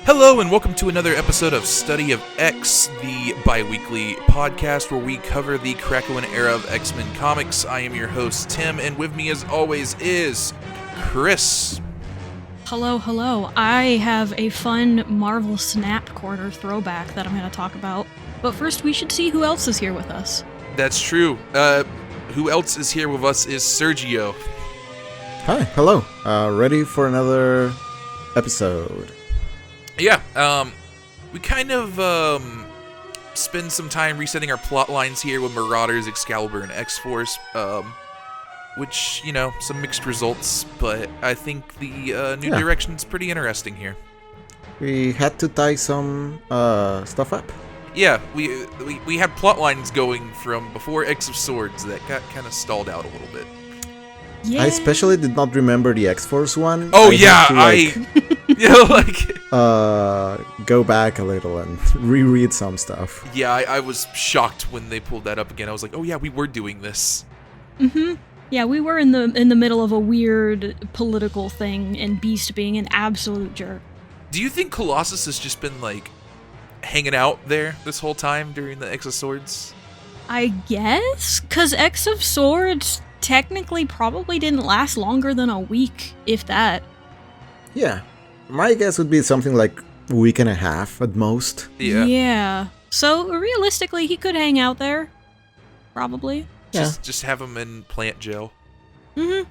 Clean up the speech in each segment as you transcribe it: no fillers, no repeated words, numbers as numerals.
Hello and welcome to another episode of Study of X, the bi-weekly podcast where we cover the Krakoan era of X-Men comics. I am your host, Tim, and with me as always is Chris. Hello. I have a fun Marvel Snap Corner throwback that I'm going to talk about. But first, we should see who else is here with us. That's true. Who else is here with us is Sergio. Hi, hello. Ready for another episode. Yeah, we kind of spend some time resetting our plot lines here with Marauders, Excalibur, and X-Force, which, you know, some mixed results, but I think the new direction's pretty interesting here. We had to tie some stuff up. Yeah, we had plot lines going from before X of Swords that got kind of stalled out a little bit. Yeah. I especially did not remember the X-Force one. Oh, go back a little and reread some stuff. Yeah, I was shocked when they pulled that up again. I was like, oh yeah, we were doing this. Mm-hmm. Yeah, we were in the middle of a weird political thing, and Beast being an absolute jerk. Do you think Colossus has just been, like, hanging out there this whole time during the X of Swords? I guess? Because X of Swords technically probably didn't last longer than a week, if that. Yeah. My guess would be something like a week and a half at most. Yeah. So, realistically, he could hang out there. Probably. Yeah. Just have him in plant jail. Mm-hmm.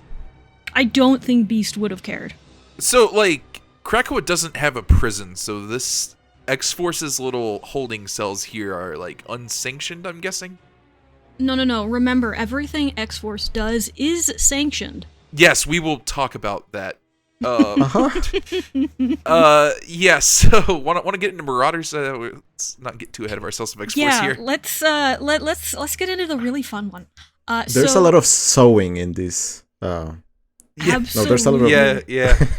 I don't think Beast would have cared. So, like, Krakoa doesn't have a prison, so this X-Force's little holding cells here are, like, unsanctioned, I'm guessing? No. Remember, everything X-Force does is sanctioned. Yes, we will talk about that. Yeah, so want to get into Marauders? Let's not get too ahead of ourselves with X-Force here. Let's get into the really fun one. There's a lot of sewing in this. Absolutely. No, there's a lot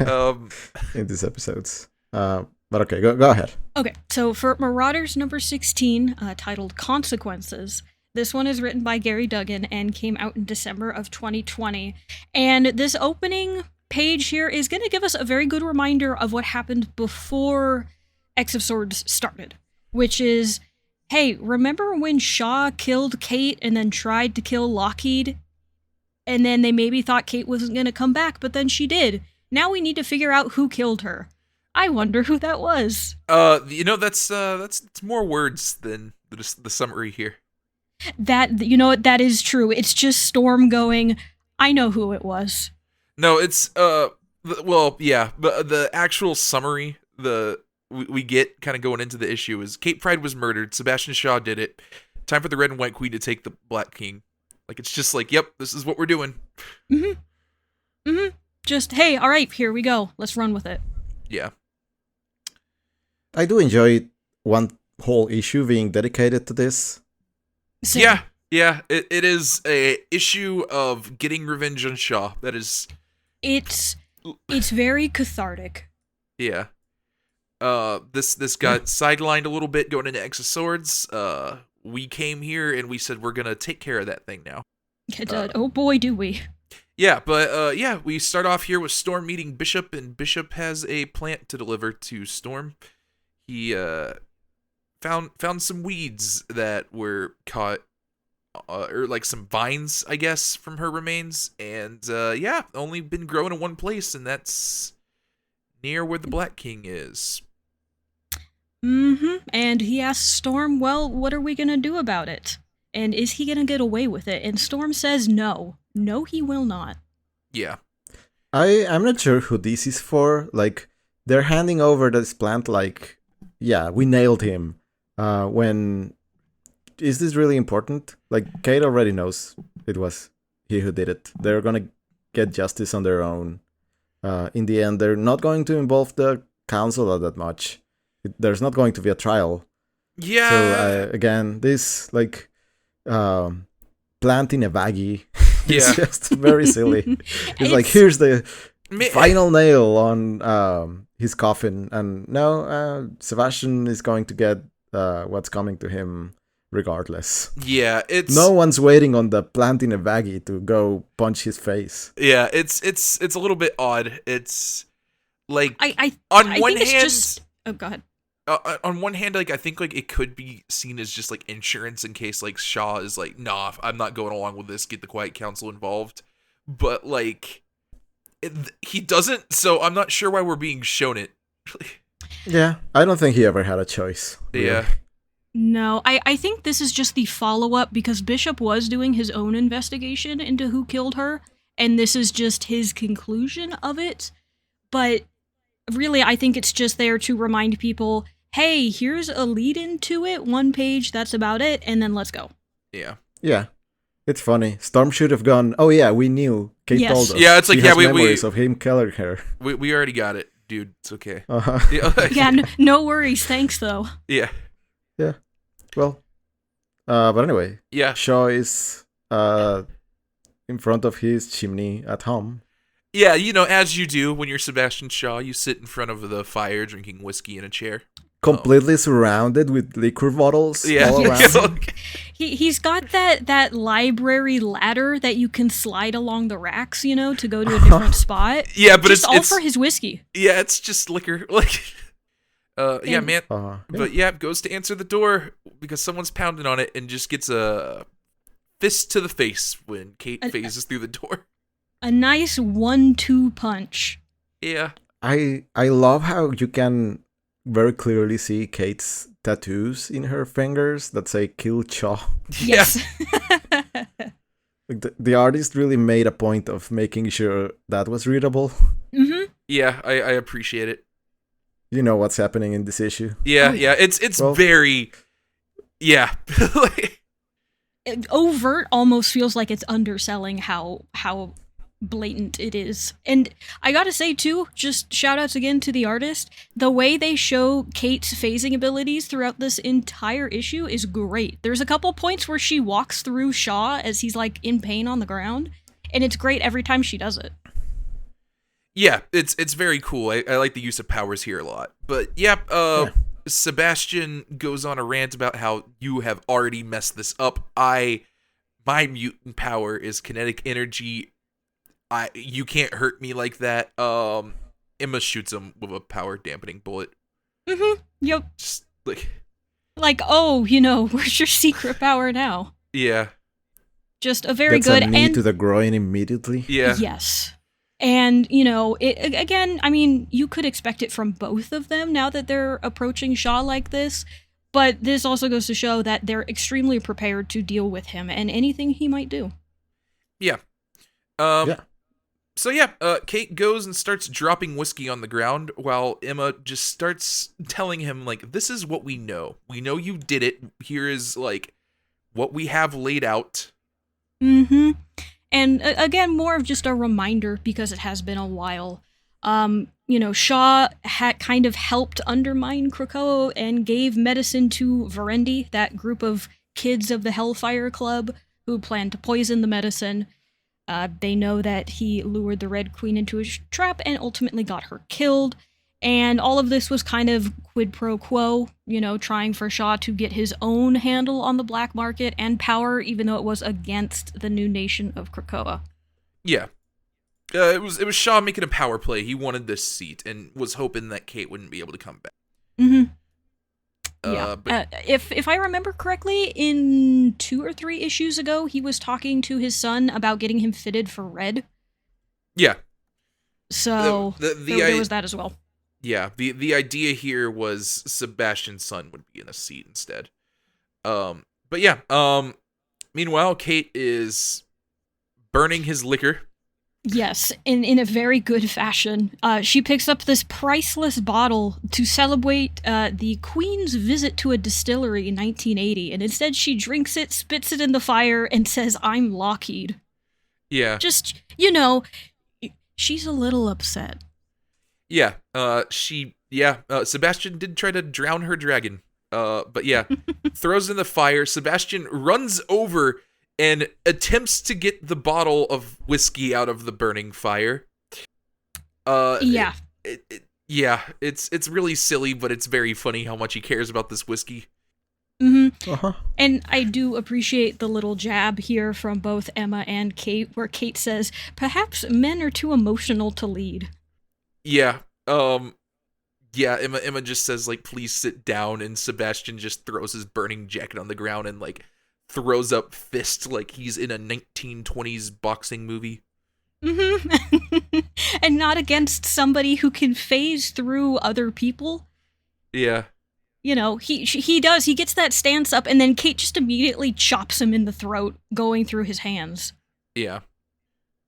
of in these episodes. But okay, go ahead. Okay, so for Marauders number 16, titled Consequences, this one is written by Gary Duggan and came out in December of 2020. And this opening page here is going to give us a very good reminder of what happened before X of Swords started, which is, hey, remember when Shaw killed Kate and then tried to kill Lockheed? And then they maybe thought Kate wasn't going to come back, but then she did. Now we need to figure out who killed her. I wonder who that was. That's more words than the summary here. That is true. It's just Storm going, I know who it was. No, it's but the actual summary we get kind of going into the issue is Kate Pride was murdered. Sebastian Shaw did it. Time for the Red and White Queen to take the Black King. Like, it's just like, yep, this is what we're doing. Just, hey, all right, here we go. Let's run with it. Yeah. I do enjoy one whole issue being dedicated to this. Same. Yeah, it is a issue of getting revenge on Shaw. That is... It's very cathartic. Yeah. This got sidelined a little bit going into X of Swords. We came here and we said we're gonna take care of that thing now. Oh boy, do we. Yeah, but we start off here with Storm meeting Bishop, and Bishop has a plant to deliver to Storm. He found some weeds that were caught, or like some vines, I guess, from her remains, and only been growing in one place, and that's near where the Black King is. And he asks Storm, well, what are we gonna do about it? And is he gonna get away with it? And Storm says no. No, he will not. Yeah. I'm not sure who this is for. Like, they're handing over this plant like, yeah, we nailed him. When... Is this really important? Like, Kate already knows it was he who did it. They're gonna get justice on their own. In the end, they're not going to involve the council that much. There's not going to be a trial. Yeah. So, again, this, like, planting a baggie is just very silly. It's like, here's the final nail on his coffin. And now Sebastian is going to get what's coming to him regardless. Yeah, it's... No one's waiting on the planting a baggie to go punch his face. Yeah, it's a little bit odd. It's like, I on think one it's hand... just Oh, go ahead. On one hand, like I think like it could be seen as just like insurance in case like Shaw is like, nah, I'm not going along with this. Get the Quiet Council involved, but like he doesn't. So I'm not sure why we're being shown it. Yeah, I don't think he ever had a choice. Really. Yeah. No, I think this is just the follow-up because Bishop was doing his own investigation into who killed her, and this is just his conclusion of it. But really, I think it's just there to remind people, hey, here's a lead into it, 1 page, that's about it, and then let's go. Yeah. Yeah. It's funny. Storm should have gone, oh yeah, we knew. Kate Yes. told us. Yeah, it's like, She yeah, has we memories of him killing her. We already got it, dude. It's okay. Uh-huh. Yeah, no worries, thanks though. Yeah. Yeah. Well, but anyway, Yeah. Shaw is in front of his chimney at home. Yeah, you know, as you do when you're Sebastian Shaw, you sit in front of the fire drinking whiskey in a chair. Completely surrounded with liquor bottles Yeah. all around him. He's got that library ladder that you can slide along the racks, to go to a different spot. Yeah, but just it's all for his whiskey. Yeah, it's just liquor. Like, yeah, man. Yeah. But yeah, goes to answer the door because someone's pounding on it and just gets a fist to the face when Kate phases through the door. A nice 1-2 punch. Yeah. I love how you can very clearly see Kate's tattoos in her fingers that say "Kill Shaw." Yes. Like the artist really made a point of making sure that was readable. Mm-hmm. Yeah, I appreciate it. You know what's happening in this issue. Yeah, yeah. It's very. Yeah. Overt almost feels like it's underselling how blatant it is. And I gotta say too, just shout outs again to the artist, the way they show Kate's phasing abilities throughout this entire issue is great. There's a couple points where she walks through Shaw as he's like in pain on the ground, and it's great every time she does it. Yeah, it's very cool. I like the use of powers here a lot. But yeah, Sebastian goes on a rant about how you have already messed this up. My mutant power is kinetic energy. You can't hurt me like that. Emma shoots him with a power dampening bullet. Mm-hmm. Yep. Just like, oh, where's your secret power now? Yeah. Just a very That's good a knee and to the groin immediately. Yeah. yes. And, again, I mean, you could expect it from both of them now that they're approaching Shaw like this, but this also goes to show that they're extremely prepared to deal with him and anything he might do. Yeah. Yeah. So yeah, Kate goes and starts dropping whiskey on the ground while Emma just starts telling him, like, this is what we know. We know you did it. Here is, like, what we have laid out. Mm-hmm. And again, more of just a reminder because it has been a while. Shaw had kind of helped undermine Krakoa and gave medicine to Verendi, that group of kids of the Hellfire Club who planned to poison the medicine. They know that he lured the Red Queen into his trap and ultimately got her killed. And all of this was kind of quid pro quo, trying for Shaw to get his own handle on the black market and power, even though it was against the new nation of Krakoa. Yeah. It was Shaw making a power play. He wanted this seat and was hoping that Kate wouldn't be able to come back. Mm-hmm. Yeah. If I remember correctly, in 2 or 3 issues ago, he was talking to his son about getting him fitted for Red. Yeah. So there was that as well. Yeah, the idea here was Sebastian's son would be in a seat instead. But yeah, meanwhile, Kate is burning his liquor. Yes, in a very good fashion. She picks up this priceless bottle to celebrate the Queen's visit to a distillery in 1980, and instead she drinks it, spits it in the fire, and says, "I'm Lockheed." Yeah. Just, she's a little upset. Yeah, Sebastian did try to drown her dragon. But yeah, throws in the fire. Sebastian runs over and attempts to get the bottle of whiskey out of the burning fire. Yeah. It's really silly, but it's very funny how much he cares about this whiskey. Mm-hmm. Uh-huh. And I do appreciate the little jab here from both Emma and Kate, where Kate says, "Perhaps men are too emotional to lead." Yeah, Yeah, Emma just says, like, please sit down, and Sebastian just throws his burning jacket on the ground and, like, throws up fist like he's in a 1920s boxing movie. Mm-hmm. And not against somebody who can phase through other people. Yeah. You know, he does. He gets that stance up, and then Kate just immediately chops him in the throat, going through his hands. Yeah.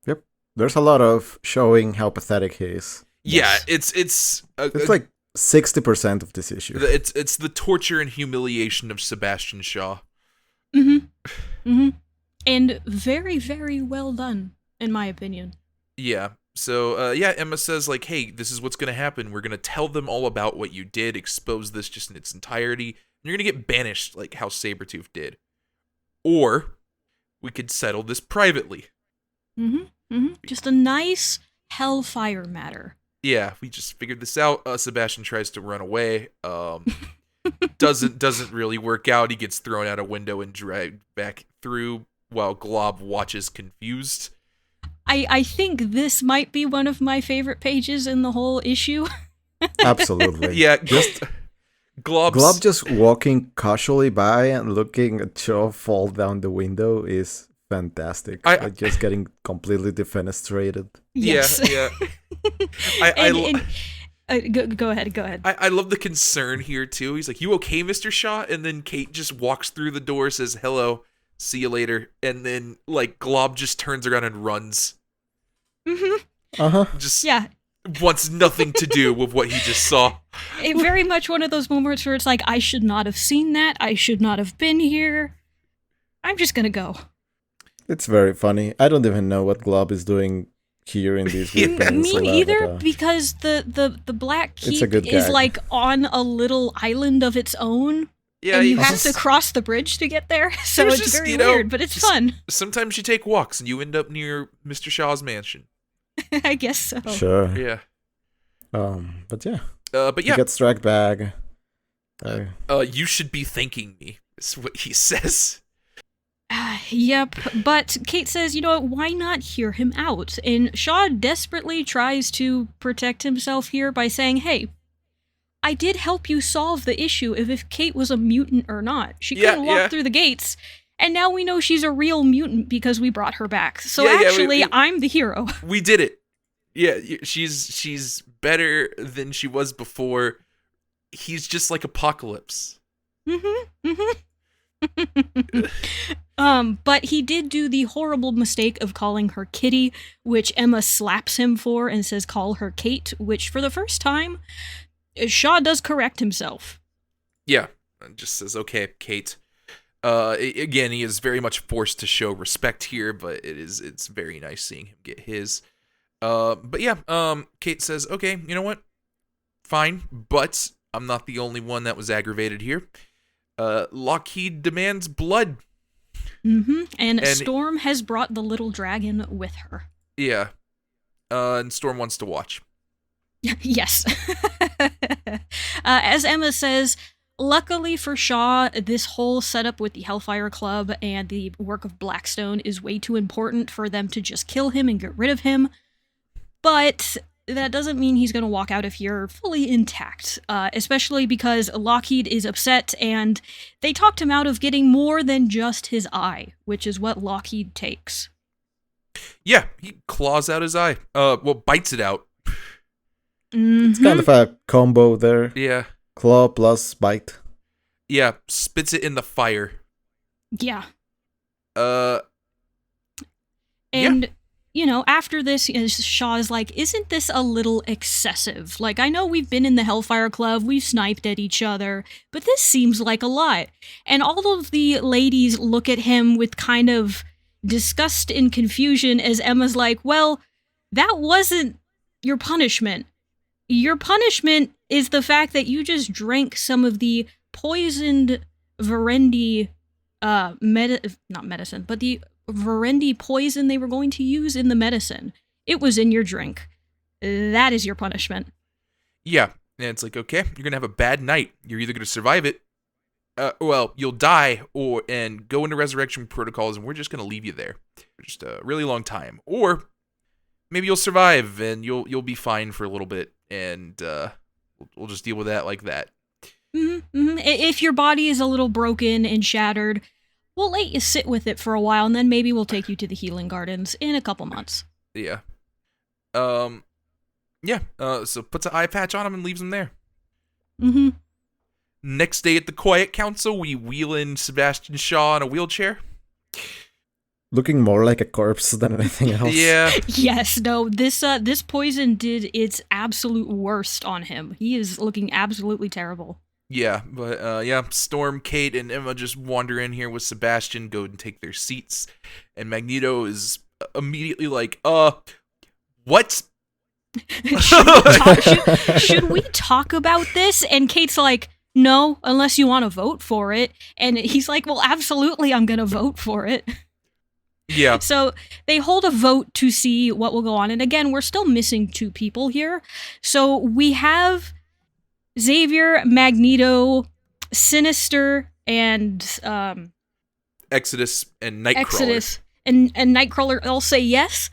Yep. There's a lot of showing how pathetic he is. Yeah, Yes. it's like 60% of this issue. It's the torture and humiliation of Sebastian Shaw. Mm-hmm. Mm-hmm. And very, very well done, in my opinion. Yeah. So, Emma says, like, hey, this is what's going to happen. We're going to tell them all about what you did, expose this just in its entirety, and you're going to get banished like how Sabretooth did. Or we could settle this privately. Mm-hmm. Mm-hmm. Just a nice hellfire matter. Yeah, we just figured this out. Sebastian tries to run away. Doesn't really work out. He gets thrown out a window and dragged back through while Glob watches confused. I think this might be one of my favorite pages in the whole issue. Absolutely. Yeah, just Glob just walking casually by and looking at Shaw fall down the window is fantastic. Like just getting completely defenestrated. Yes. Yeah. Go ahead. I love the concern here too. He's like, "You okay, Mr. Shaw?" And then Kate just walks through the door, says, "Hello, see you later." And then like Glob just turns around and runs. Mm-hmm. Just wants nothing to do with what he just saw. Very much one of those moments where it's like, I should not have seen that. I should not have been here. I'm just gonna go. It's very funny. I don't even know what Glob is doing here in these Me neither, because the Black Keep is like on a little island of its own. Yeah, and you have to cross the bridge to get there, so it's just, very weird, but it's fun. Sometimes you take walks and you end up near Mr. Shaw's mansion. I guess so. Sure. Yeah. But yeah. He gets dragged back. You should be thanking me, is what he says. Yep, but Kate says, you know what, why not hear him out? And Shaw desperately tries to protect himself here by saying, hey, I did help you solve the issue of if Kate was a mutant or not. She couldn't walk through the gates, and now we know she's a real mutant because we brought her back. So I'm the hero. We did it. Yeah, she's better than she was before. He's just like Apocalypse. But he did do the horrible mistake of calling her Kitty, which Emma slaps him for and says call her Kate, which for the first time, Shaw does correct himself. Yeah, and just says, okay, Kate. Again, he is very much forced to show respect here, but it's very nice seeing him get his. Kate says, okay, you know what? Fine, but I'm not the only one that was aggravated here. Lockheed demands blood. And Storm has brought the little dragon with her. Yeah. And Storm wants to watch. Yes. As Emma says, luckily for Shaw, this whole setup with the Hellfire Club and the work of Blackstone is way too important for them to just kill him and get rid of him. But that doesn't mean he's going to walk out of here fully intact, especially because Lockheed is upset and they talked him out of getting more than just his eye, which is what Lockheed takes. Yeah, he claws out his eye. Bites it out. It's kind of a combo there. Yeah. Claw plus bite. Yeah, spits it in the fire. Yeah. You know, after this, Shaw is like, isn't this a little excessive? Like, I know we've been in the Hellfire Club, we've sniped at each other, but this seems like a lot. And all of the ladies look at him with kind of disgust and confusion as Emma's like, well, that wasn't your punishment. Your punishment is the fact that you just drank some of the poisoned Verendi, not medicine, but the Verendi poison they were going to use in the medicine. It was in your drink. That is your punishment. Yeah, and it's like, okay, you're gonna have a bad night. You're either gonna survive it, you'll die, and go into resurrection protocols, and we're just gonna leave you there for just a really long time. Or maybe you'll survive and you'll be fine for a little bit, and We'll just deal with that like that. If your body is a little broken and shattered, we'll let you sit with it for a while, and then maybe we'll take you to the healing gardens in a couple months. Yeah. Yeah. So puts an eye patch on him and leaves him there. Next day at the Quiet Council, we wheel in Sebastian Shaw in a wheelchair. Looking more like a corpse than anything else. Yeah. Yes, no, this poison did its absolute worst on him. He is looking absolutely terrible. Yeah, but yeah, Storm, Kate, and Emma just wander in here with Sebastian, go and take their seats, and Magneto is immediately like, what? Should we talk about this? And Kate's like, no, unless you want to vote for it. And he's like, well, absolutely, I'm going to vote for it. Yeah. So they hold a vote to see what will go on. And again, we're still missing 2 people here. So we have Xavier, Magneto, Sinister, and Exodus and Nightcrawler. Exodus and Nightcrawler all say yes.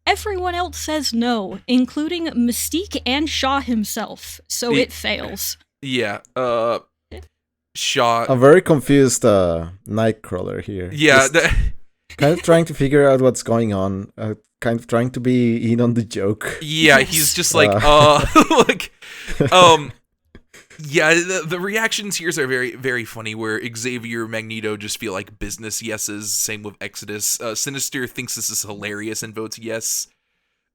Everyone else says no, including Mystique and Shaw himself. So it fails. Yeah. Shaw. A very confused Nightcrawler here. Yeah. Kind of trying to figure out what's going on. Kind of trying to be in on the joke. Yeah, Yes. he's just like, yeah, the reactions here are very, very funny, where Xavier, Magneto just feel like business yeses. Same with Exodus. Sinister thinks this is hilarious and votes yes.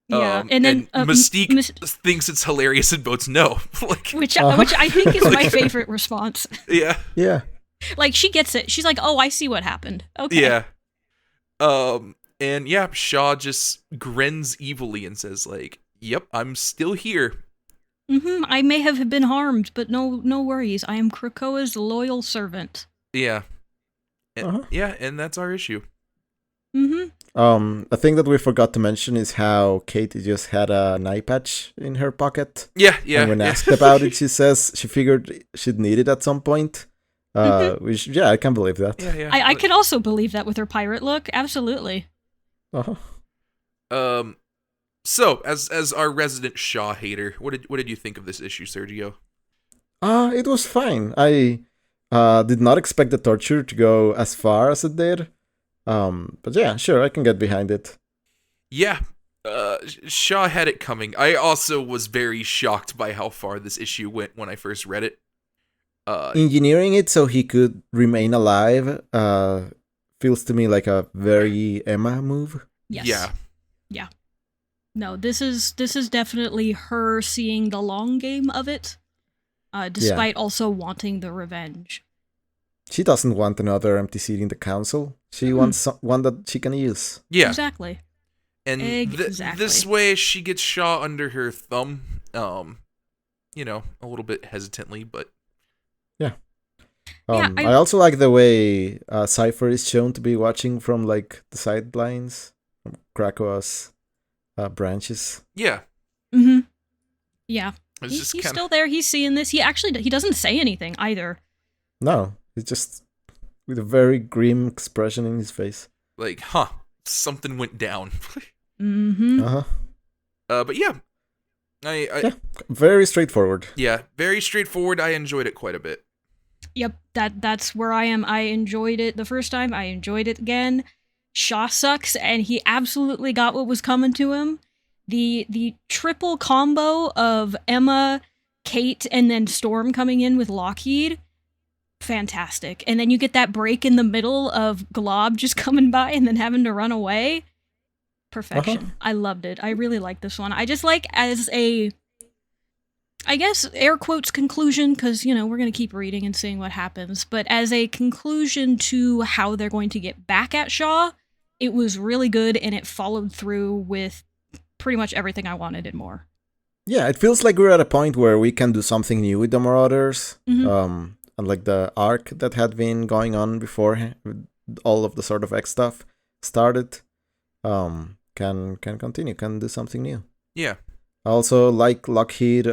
Yeah, and then Mystique thinks it's hilarious and votes no. which I think is my favorite response. Yeah. Yeah. Like, she gets it. She's like, oh, I see what happened. Okay. Yeah. And yeah, Shaw just grins evilly and says like, yep, I'm still here. I may have been harmed, but no worries. I am Krakoa's loyal servant. Yeah. And, yeah, and that's our issue. A thing that we forgot to mention is how Kate just had an eye patch in her pocket. Yeah. And when asked about it, she says she figured she'd need it at some point. Which, yeah, I can believe that. Yeah. I could also believe that with her pirate look. Absolutely. So, as our resident Shaw hater, what did you think of this issue, Sergio? It was fine. I did not expect the torture to go as far as it did. But yeah, sure, I can get behind it. Yeah, Shaw had it coming. I also was very shocked by how far this issue went when I first read it. Engineering it so he could remain alive feels to me like a very Emma move. Yes. Yeah. No, this is definitely her seeing the long game of it, despite also wanting the revenge. She doesn't want another empty seat in the council. She wants one that she can use. Yeah. Exactly. And this way she gets Shaw under her thumb, a little bit hesitantly, but... Yeah. I also like the way Cypher is shown to be watching from, like, the sidelines, from Krakoa's branches. Yeah. Yeah. He's still there. He's seeing this. He doesn't say anything either. No, he's just with a very grim expression in his face. Like, something went down. But yeah. Yeah, very straightforward. Yeah, very straightforward. I enjoyed it quite a bit. Yep, that's where I am. I enjoyed it the first time. I enjoyed it again. Shaw sucks, and he absolutely got what was coming to him. The triple combo of Emma, Kate, and then Storm coming in with Lockheed, fantastic. And then you get that break in the middle of Glob just coming by and then having to run away. Perfection. I loved it. I really like this one. I just like as a, I guess, air quotes conclusion, because, we're going to keep reading and seeing what happens, but as a conclusion to how they're going to get back at Shaw, it was really good, and it followed through with pretty much everything I wanted and more. Yeah, it feels like we're at a point where we can do something new with the Marauders. Unlike the arc that had been going on before all of the sort of X stuff started. Can continue, can do something new. Yeah. I also like Lockheed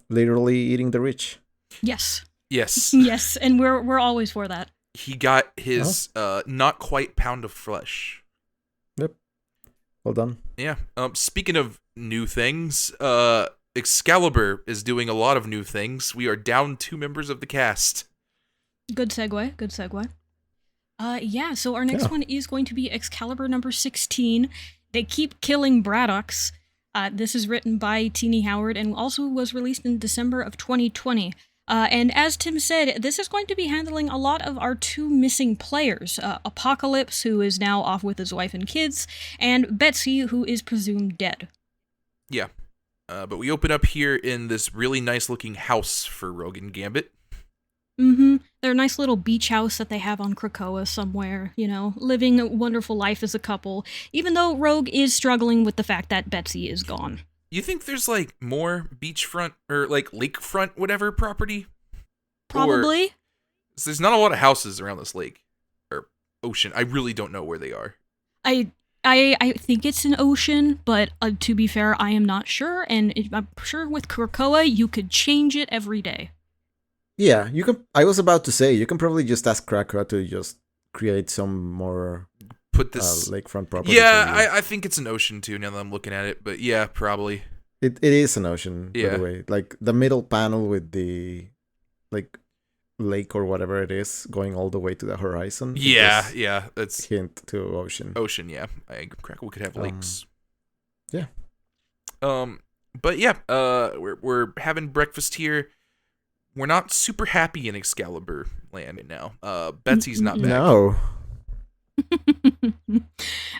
literally eating the rich. Yes. Yes. Yes, and we're always for that. He got his not quite pound of flesh. Yep. Well done. Yeah. Speaking of new things, Excalibur is doing a lot of new things. We are down 2 members of the cast. Good segue. Good segue. Yeah, so our next one is going to be Excalibur number 16. They keep killing Braddocks. This is written by Teenie Howard and also was released in December of 2020. And as Tim said, this is going to be handling a lot of our 2 missing players. Apocalypse, who is now off with his wife and kids, and Betsy, who is presumed dead. Yeah. But we open up here in this really nice-looking house for Rogue and Gambit. Mm-hmm. Their nice little beach house that they have on Krakoa somewhere, living a wonderful life as a couple, even though Rogue is struggling with the fact that Betsy is gone. You think there's, more beachfront or, lakefront whatever property? Probably. Or, there's not a lot of houses around this lake. Or ocean. I really don't know where they are. I think it's an ocean, but to be fair, I am not sure, and I'm sure with Krakoa, you could change it every day. Yeah, you can. I was about to say, you can probably just ask Krakoa to just create some more put this lakefront property. Yeah, I think it's an ocean too now that I'm looking at it, but yeah, probably. It is an ocean, yeah. By the way. Like the middle panel with the lake or whatever it is going all the way to the horizon. Yeah, that's hint to ocean. Ocean, yeah. Krakoa could have lakes. Yeah. But yeah, we're having breakfast here. We're not super happy in Excalibur land right now. Betsy's not back. No.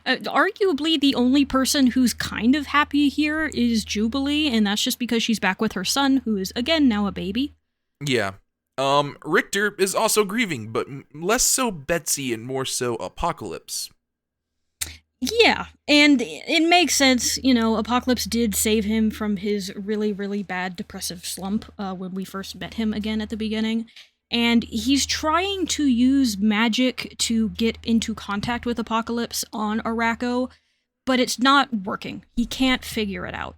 Arguably, the only person who's kind of happy here is Jubilee, and that's just because she's back with her son, who is, again, now a baby. Yeah. Rictor is also grieving, but less so Betsy and more so Apocalypse. Yeah, and it makes sense, Apocalypse did save him from his really, really bad depressive slump when we first met him again at the beginning. And he's trying to use magic to get into contact with Apocalypse on Araco, but it's not working. He can't figure it out.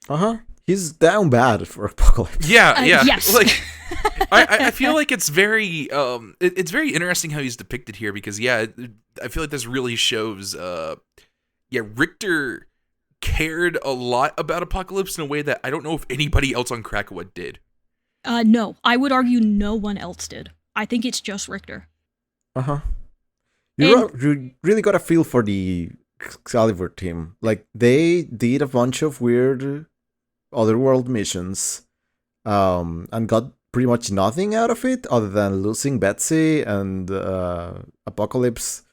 Uh-huh. He's down bad for Apocalypse. Yeah. Yes. I feel like it's very it's very interesting how he's depicted here because I feel like this really shows Rictor cared a lot about Apocalypse in a way that I don't know if anybody else on Krakoa did. No, I would argue no one else did. I think it's just Rictor. Uh-huh. You really got a feel for the Excalibur team. Like, they did a bunch of weird otherworld missions and got pretty much nothing out of it other than losing Betsy and Apocalypse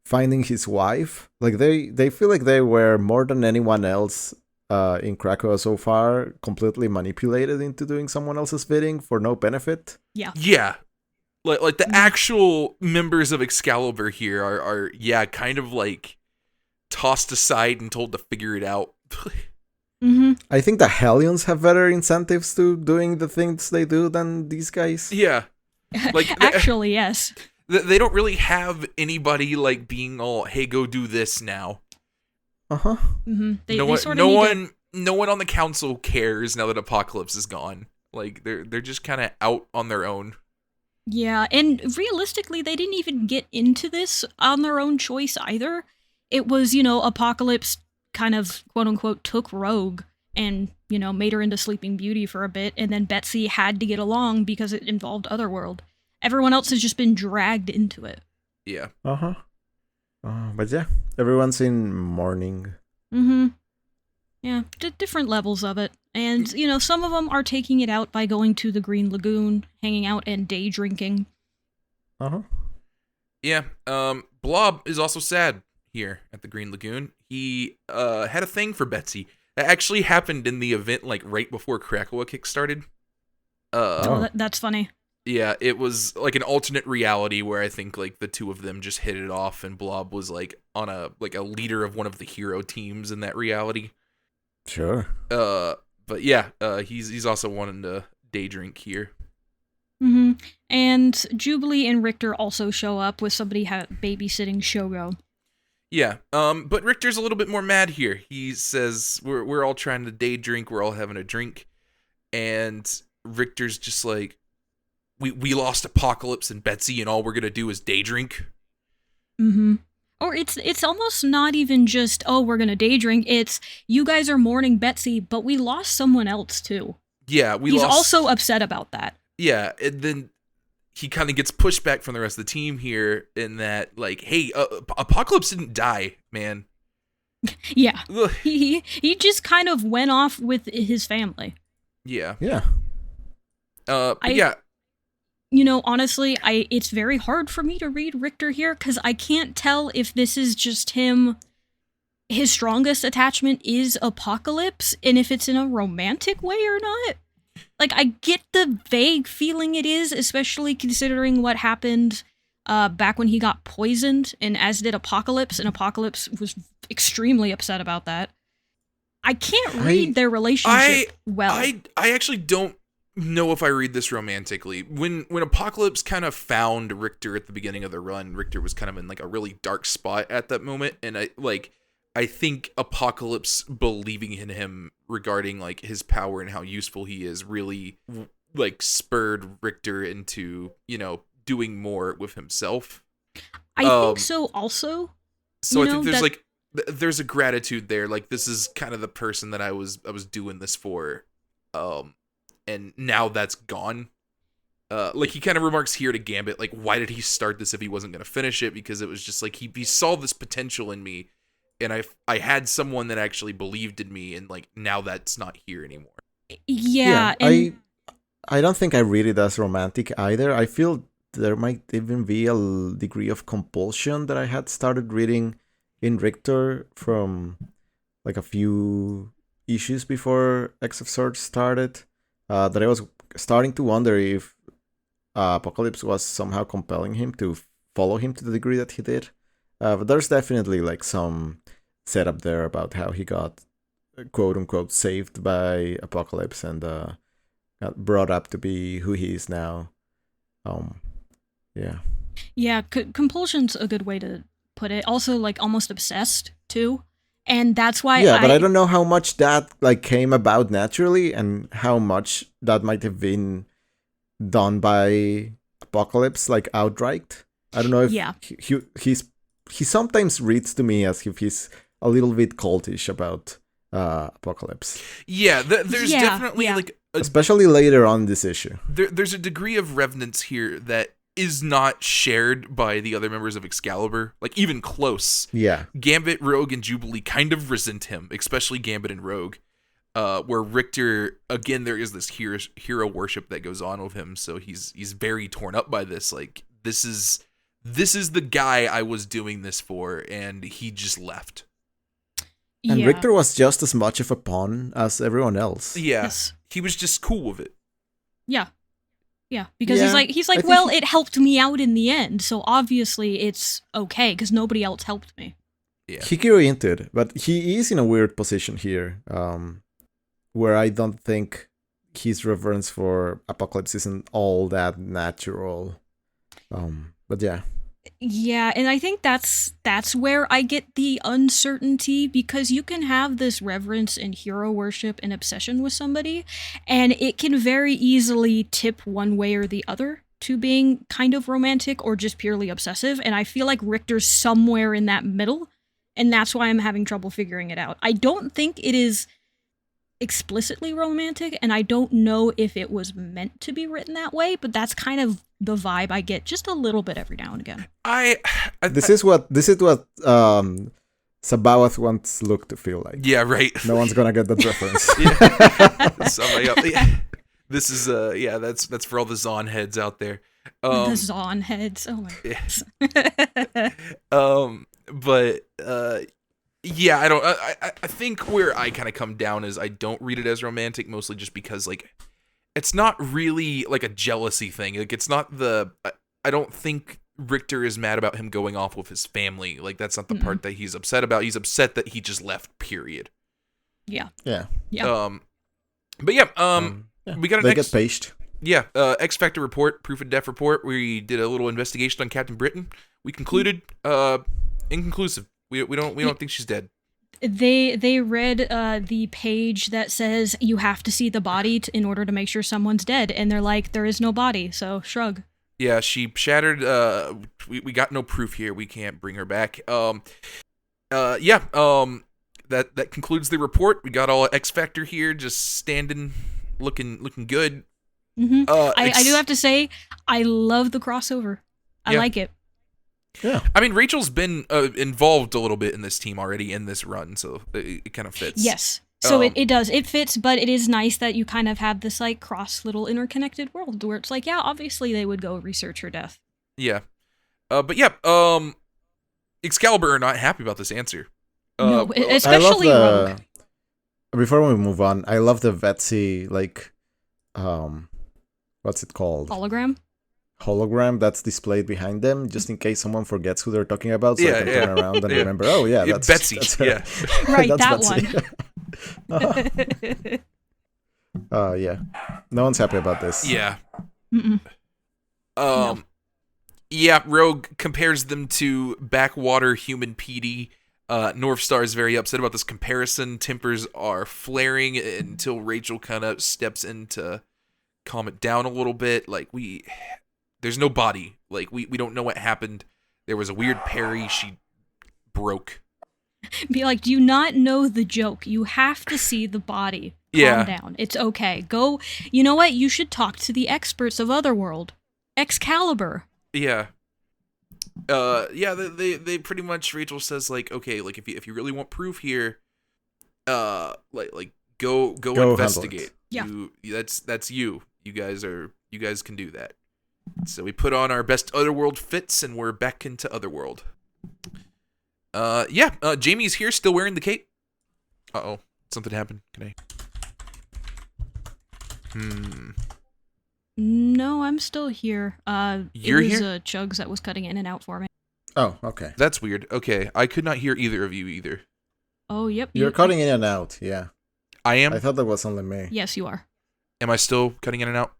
finding his wife. Like, they feel like they were more than anyone else in Krakoa so far completely manipulated into doing someone else's bidding for no benefit. Yeah. Like the actual members of Excalibur here are kind of like tossed aside and told to figure it out. Mm-hmm. I think the Hellions have better incentives to doing the things they do than these guys. Yeah. Actually, yes. They don't really have anybody like being all, hey, go do this now. Uh-huh. Mm-hmm. No one on the council cares now that Apocalypse is gone. Like they're just kind of out on their own. Yeah, and realistically, they didn't even get into this on their own choice either. It was, Apocalypse kind of, quote-unquote, took Rogue and, made her into Sleeping Beauty for a bit, and then Betsy had to get along because it involved Otherworld. Everyone else has just been dragged into it. Yeah. Uh-huh. But yeah, everyone's in mourning. Mm-hmm. Yeah, different levels of it. And, some of them are taking it out by going to the Green Lagoon, hanging out and day drinking. Uh-huh. Yeah, Blob is also sad here at the Green Lagoon. He had a thing for Betsy. It actually happened in the event, right before Krakoa kickstarted. That's funny. Yeah, it was like an alternate reality where I think the two of them just hit it off, and Blob was on a leader of one of the hero teams in that reality. Sure. But yeah, he's also wanting to day drink here. Mm-hmm. And Jubilee and Rictor also show up with somebody babysitting Shogo. Yeah, but Rictor's a little bit more mad here. He says we're all trying to day drink, we're all having a drink, and Rictor's just like, we lost Apocalypse and Betsy, and all we're gonna do is day drink. Mm-hmm. Or it's almost not even just, oh, we're gonna day drink. It's, you guys are mourning Betsy, but we lost someone else too. Yeah, He's also upset about that. Yeah, and then he kind of gets pushed back from the rest of the team here in that, like, hey, Apocalypse didn't die, man. Yeah. he just kind of went off with his family. Yeah. Yeah. Yeah. You know, honestly, it's very hard for me to read Rictor here because I can't tell if this is just him. His strongest attachment is Apocalypse, and if it's in a romantic way or not. Like, I get the vague feeling it is, especially considering what happened back when he got poisoned, and as did Apocalypse, and Apocalypse was extremely upset about that. I can't read their relationship well. I actually don't know if I read this romantically. When Apocalypse kind of found Rictor at the beginning of the run, Rictor was kind of in like a really dark spot at that moment, and I think Apocalypse believing in him regarding like his power and how useful he is really like spurred Rictor into, you know, doing more with himself. I think so also. So I think there's a gratitude there. Like, this is kind of the person that I was doing this for. And now that's gone. Like, he kind of remarks here to Gambit, like, why did he start this if he wasn't going to finish it? Because it was just like, he saw this potential in me, and I had someone that actually believed in me, and like, now that's not here anymore. Yeah, and I don't think I read it as romantic either. I feel there might even be a degree of compulsion that I had started reading in Rictor from like a few issues before X of Swords started. That I was starting to wonder if Apocalypse was somehow compelling him to follow him to the degree that he did. But there's definitely like some setup there about how he got quote unquote saved by Apocalypse and got brought up to be who he is now. Yeah, compulsion's a good way to put it. Also, like, almost obsessed too. And that's why but I don't know how much that like came about naturally and how much that might have been done by Apocalypse, like outright. I don't know if he sometimes reads to me as if he's a little bit cultish about Apocalypse. Yeah, there's definitely like especially later on this issue. There's a degree of reverence here that is not shared by the other members of Excalibur, like even close. Yeah. Gambit, Rogue, and Jubilee kind of resent him, especially Gambit and Rogue. Where Rictor, again, there is this hero worship that goes on with him, so he's very torn up by this. Like, this is the guy I was doing this for, and he just left. And Rictor was just as much of a pawn as everyone else. Yeah. Yes. He was just cool with it. Yeah. Yeah, because he's like, well, it helped me out in the end, so obviously it's okay, because nobody else helped me. Yeah. He grew into it, but he is in a weird position here, where I don't think his reverence for Apocalypse isn't all that natural. But yeah. Yeah, and I think that's where I get the uncertainty, because you can have this reverence and hero worship and obsession with somebody, and it can very easily tip one way or the other to being kind of romantic or just purely obsessive, and I feel like Rictor's somewhere in that middle, and that's why I'm having trouble figuring it out. I don't think it is explicitly romantic, and I don't know if it was meant to be written that way, but that's kind of the vibe I get just a little bit every now and again. This is what Sabaoth wants Luke to feel like. Yeah, right. No one's gonna get that reference. This is that's for all the Zon heads out there. The Zon heads. Oh my goodness. But yeah, I don't. I think where I kind of come down is I don't read it as romantic, mostly just because like it's not really like a jealousy thing. Like it's not the. I don't think Rictor is mad about him going off with his family. Like that's not the part that he's upset about. He's upset that he just left. Period. Yeah. Yeah. Yeah. But yeah. We got an get paged. Yeah. X Factor report, proof of death report. We did a little investigation on Captain Britain. We concluded inconclusive. We don't think she's dead. They read the page that says you have to see the body in order to make sure someone's dead, and they're like, there is no body, so shrug. Yeah, she shattered. We got no proof here. We can't bring her back. Yeah. That concludes the report. We got all X Factor here, just standing, looking good. Mm-hmm. I do have to say, I love the crossover. I like it. Yeah. I mean, Rachel's been involved a little bit in this team already in this run, so it kind of fits. Yes. So it does. It fits, but it is nice that you kind of have this like cross little interconnected world where it's like, yeah, obviously they would go research her death. Yeah. But yeah, Excalibur are not happy about this answer. No, especially Rogue. Before we move on, I love the Vetsy, like, what's it called? Hologram that's displayed behind them, just in case someone forgets who they're talking about, so I can turn around and remember, oh yeah, that's Betsy. That's right, that's that Betsy. one. Yeah. No one's happy about this. Yeah. Mm-mm. No. Yeah, Rogue compares them to backwater human PD. Northstar is very upset about this comparison. Tempers are flaring until Rachel kind of steps in to calm it down a little bit. Like, there's no body. Like, we don't know what happened. There was a weird parry. She broke. Be like, do you not know the joke? You have to see the body. Calm down. It's okay. Go. You know what? You should talk to the experts of Otherworld. Excalibur. Yeah. They pretty much, Rachel says, like, okay, like, if you really want proof here, like go investigate. Yeah. That's you. You guys can do that. So we put on our best Otherworld fits and we're back into Otherworld. Jamie's here, still wearing the cape. Uh-oh, something happened. Can I? No, I'm still here. You're it was, here? Chugs that was cutting in and out for me. Oh, okay. That's weird. Okay, I could not hear either of you either. Oh, yep. You're cutting in and out, yeah. I am? I thought that was only me. Yes, you are. Am I still cutting in and out?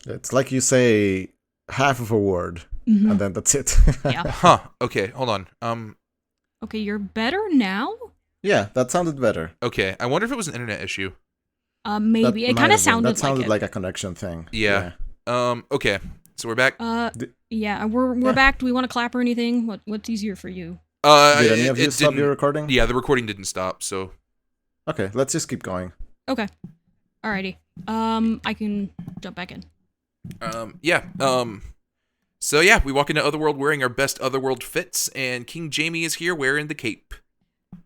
It's like you say half of a word, and then that's it. Yeah. Huh. Okay, hold on. Okay, you're better now? Yeah, that sounded better. Okay, I wonder if it was an internet issue. Maybe. It kind of sounded like a connection thing. Yeah. Okay. So we're back. Yeah, we're back. Do we want to clap or anything? What's easier for you? Did any of you stop your recording? Yeah, the recording didn't stop, so. Okay, let's just keep going. Okay. Alrighty. I can jump back in. So yeah, we walk into Otherworld wearing our best Otherworld fits, and King Jamie is here wearing the cape.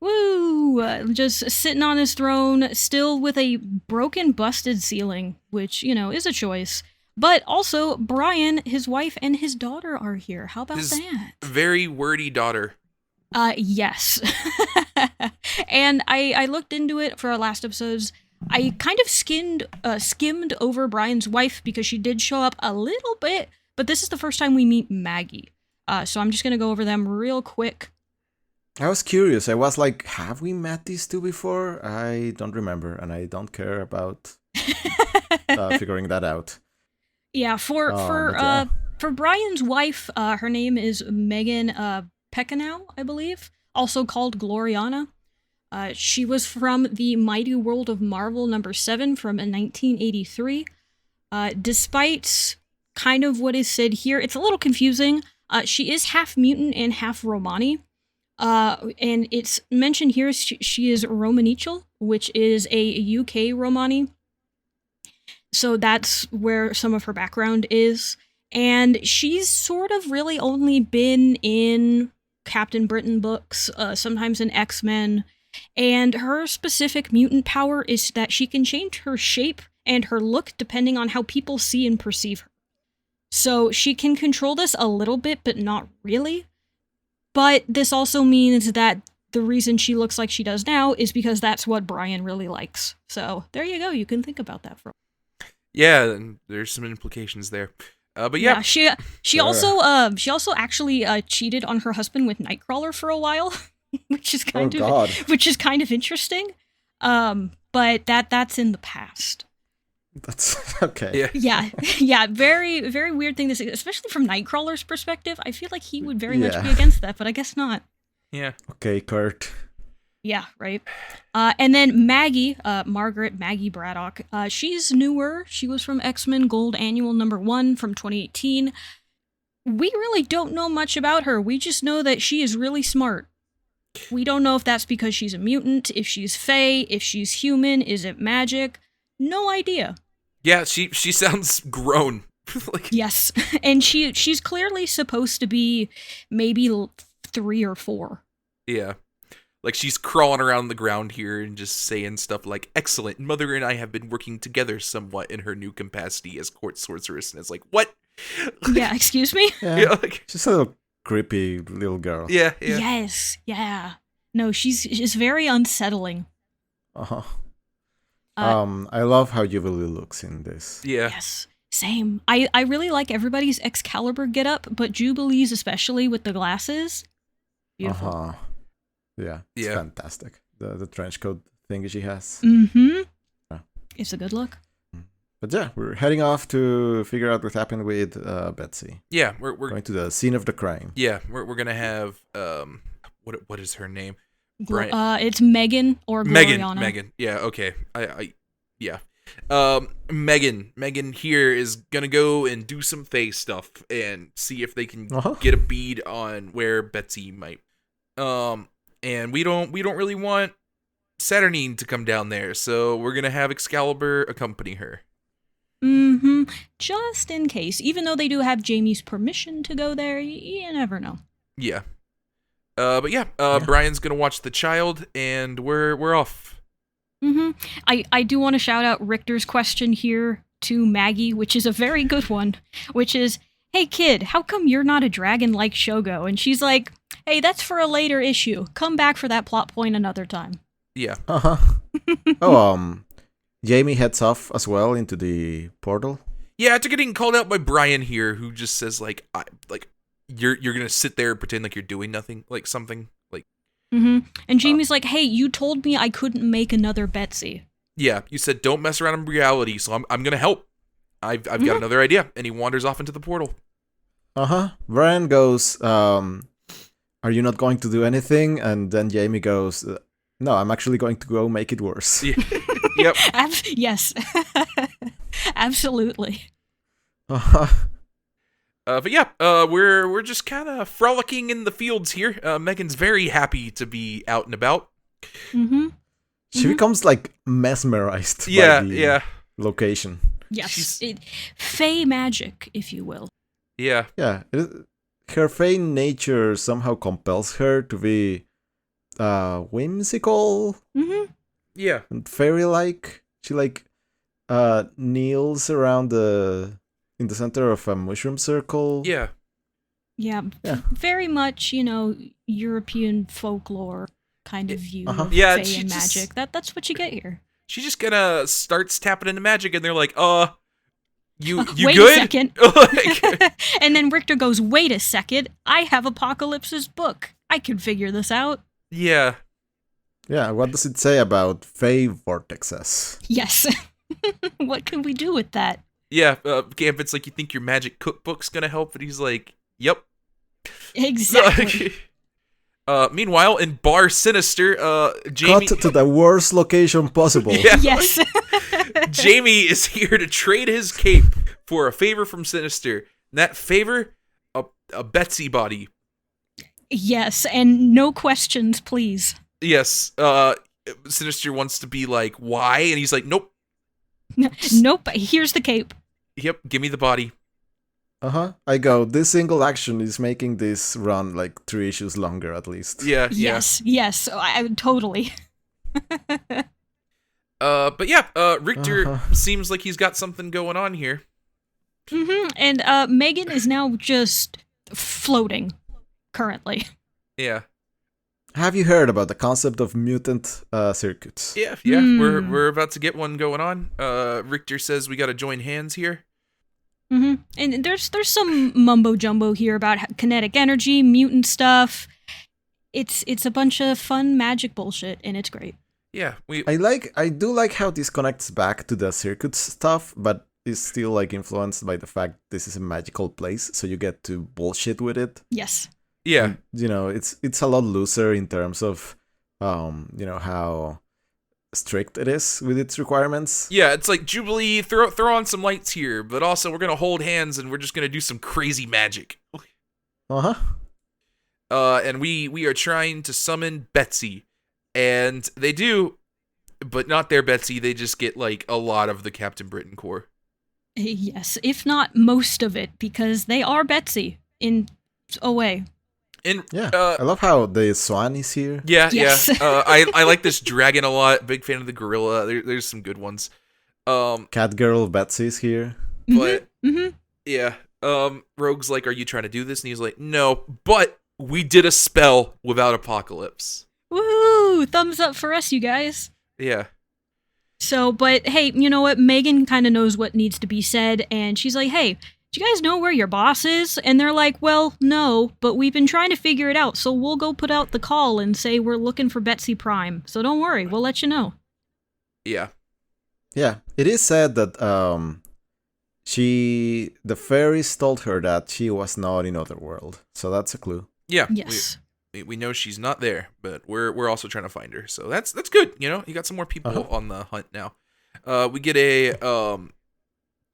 Woo! Just sitting on his throne, still with a broken, busted ceiling, which, is a choice. But also, Brian, his wife, and his daughter are here. How about that? Very wordy daughter. Yes. And I looked into it for our last episodes. I kind of skimmed over Brian's wife because she did show up a little bit, but this is the first time we meet Maggie. So I'm just going to go over them real quick. I was curious. I was like, have we met these two before? I don't remember, and I don't care about figuring that out. Yeah, for Brian's wife, her name is Megan Peckanow, I believe, also called Gloriana. She was from the Mighty World of Marvel #7 from 1983. Despite kind of what is said here, it's a little confusing. She is half mutant and half Romani. And it's mentioned here she is Romanichal, which is a UK Romani. So that's where some of her background is. And she's sort of really only been in Captain Britain books, sometimes in X-Men. And her specific mutant power is that she can change her shape and her look depending on how people see and perceive her. So she can control this a little bit, but not really. But this also means that the reason she looks like she does now is because that's what Brian really likes. So there you go. You can think about that for. Yeah, and there's some implications there. But yeah, she also actually cheated on her husband with Nightcrawler for a while, which is kind of interesting. But that's in the past. That's okay. Yeah. Very, very weird thing to say, especially from Nightcrawler's perspective. I feel like he would very much be against that, but I guess not. Yeah. Okay, Kurt. Yeah, right. And then Maggie, Margaret Maggie Braddock, she's newer. She was from X-Men Gold Annual #1 from 2018. We really don't know much about her. We just know that she is really smart. We don't know if that's because she's a mutant, if she's Fae, if she's human, is it magic? No idea. Yeah, she sounds grown. Like, Yes, and she's clearly supposed to be maybe 3 or 4. yeah. Like, she's crawling around the ground here and just saying stuff like, "Excellent, Mother and I have been working together somewhat in her new capacity as court sorceress." And it's like, what? Yeah, excuse me? Yeah, Yeah, like, she's a little creepy little girl. yeah. Yes, yeah. No, she's very unsettling. Uh-huh. Uh, I love how Jubilee looks in this. Yeah. Yes, same. I really like everybody's Excalibur getup, but Jubilee's especially with the glasses. Beautiful. Uh-huh. Yeah, it's Yeah. fantastic. The trench coat thing she has. Mm-hmm. Yeah. It's a good look. But yeah, we're heading off to figure out what happened with Betsy. Yeah, we're Going to the scene of the crime. yeah, we're gonna have what is her name? Brian. It's Megan or Gloriana. Megan. Yeah, okay. Yeah. Megan here is gonna go and do some Fae stuff and see if they can Uh-huh. get a bead on where Betsy might. And we don't really want Saturnine to come down there, so we're gonna have Excalibur accompany her. Mm-hmm. Just in case. Even though they do have Jamie's permission to go there, you never know. Yeah. But yeah, Brian's gonna watch the child, and we're off. Mm-hmm. I do want to shout out Richter's question here to Maggie, which is a very good one, which is, "Hey kid, how come you're not a dragon like Shogo?" And she's like, "Hey, that's for a later issue. Come back for that plot point another time." Yeah. Uh-huh. Oh, Jamie heads off as well into the portal. Yeah, after getting called out by Brian here, who just says like, you're gonna sit there and pretend like you're doing nothing, like something like. Mm-hmm. And Jamie's like, "Hey, you told me I couldn't make another Betsy." Yeah, you said don't mess around in reality, so I'm gonna help. I've got another idea, and he wanders off into the portal. Uh-huh. Brian goes, "Are you not going to do anything?" And then Jamie goes, "No, I'm actually going to go make it worse." Yeah. Yep. Yes. Absolutely. Uh-huh. But yeah, we're just kind of frolicking in the fields here. Megan's very happy to be out and about. Mm-hmm. She becomes like mesmerized Yeah, by the yeah, location. Yes. Fey magic, if you will. yeah, Yeah, her Fey nature somehow compels her to be whimsical Mm-hmm. yeah, and fairy-like. She like kneels around in the center of a mushroom circle. yeah. Yeah. Yeah. Very much, European folklore kind of view Uh-huh. of Yeah, Fey she and just- magic. That's what you get here. She just kind of starts tapping into magic, and they're like, you Wait good? a second. Like, And then Rictor goes, "Wait a second. I have Apocalypse's book. I can figure this out." yeah, Yeah, what does it say about Fey vortexes? Yes. What can we do with that? yeah. Gambit's like, you think your magic cookbook's gonna help? And he's like, yep. Exactly. Meanwhile, in Bar Sinister, Jamie. Cut to the worst location possible. Yeah. Yes. Jamie is here to trade his cape for a favor from Sinister. And that favor, a Betsy body. Yes, and no questions, please. Yes. Sinister wants to be like, why? And he's like, nope. Nope, here's the cape. Yep. Give me the body. Uh-huh. I go, this single action is making this run like 3 issues longer at least. Yeah. Yes, I totally. But yeah. Rictor seems like he's got something going on here. Mm-hmm. And Megan is now just floating currently. Yeah. Have you heard about the concept of mutant circuits? Yeah. We're about to get one going on. Rictor says we got to join hands here. Mm-hmm. And there's some mumbo jumbo here about kinetic energy, mutant stuff. It's a bunch of fun magic bullshit, and it's great. Yeah. I do like how this connects back to the circuits stuff, but is still like influenced by the fact this is a magical place, so you get to bullshit with it. Yes. Yeah. And, it's a lot looser in terms of how strict it is with its requirements. Yeah, it's like, Jubilee, throw on some lights here, but also we're gonna hold hands and we're just gonna do some crazy magic. Uh-huh. And we are trying to summon Betsy, and they do, but not their Betsy. They just get like a lot of the Captain Britain Corps. Yes, if not most of it, because they are Betsy in a way. And Yeah, I love how the swan is here. yeah, Yes. yeah. I like this dragon a lot. Big fan of the gorilla. There's some good ones. Catgirl Betsy is here. But Mm-hmm. yeah, Rogue's like, "Are you trying to do this?" And he's like, "No, but we did a spell without Apocalypse." Woo! Thumbs up for us, you guys. Yeah. So, but hey, you know what? Megan kind of knows what needs to be said, and she's like, hey, do you guys know where your boss is? And they're like, well, no, but we've been trying to figure it out, so we'll go put out the call and say we're looking for Betsy Prime. So don't worry, we'll let you know. Yeah. Yeah, it is said that the fairies told her that she was not in Otherworld, so that's a clue. Yeah. Yes. We know she's not there, but we're also trying to find her. So that's good. You know, you got some more people on the hunt now. We get a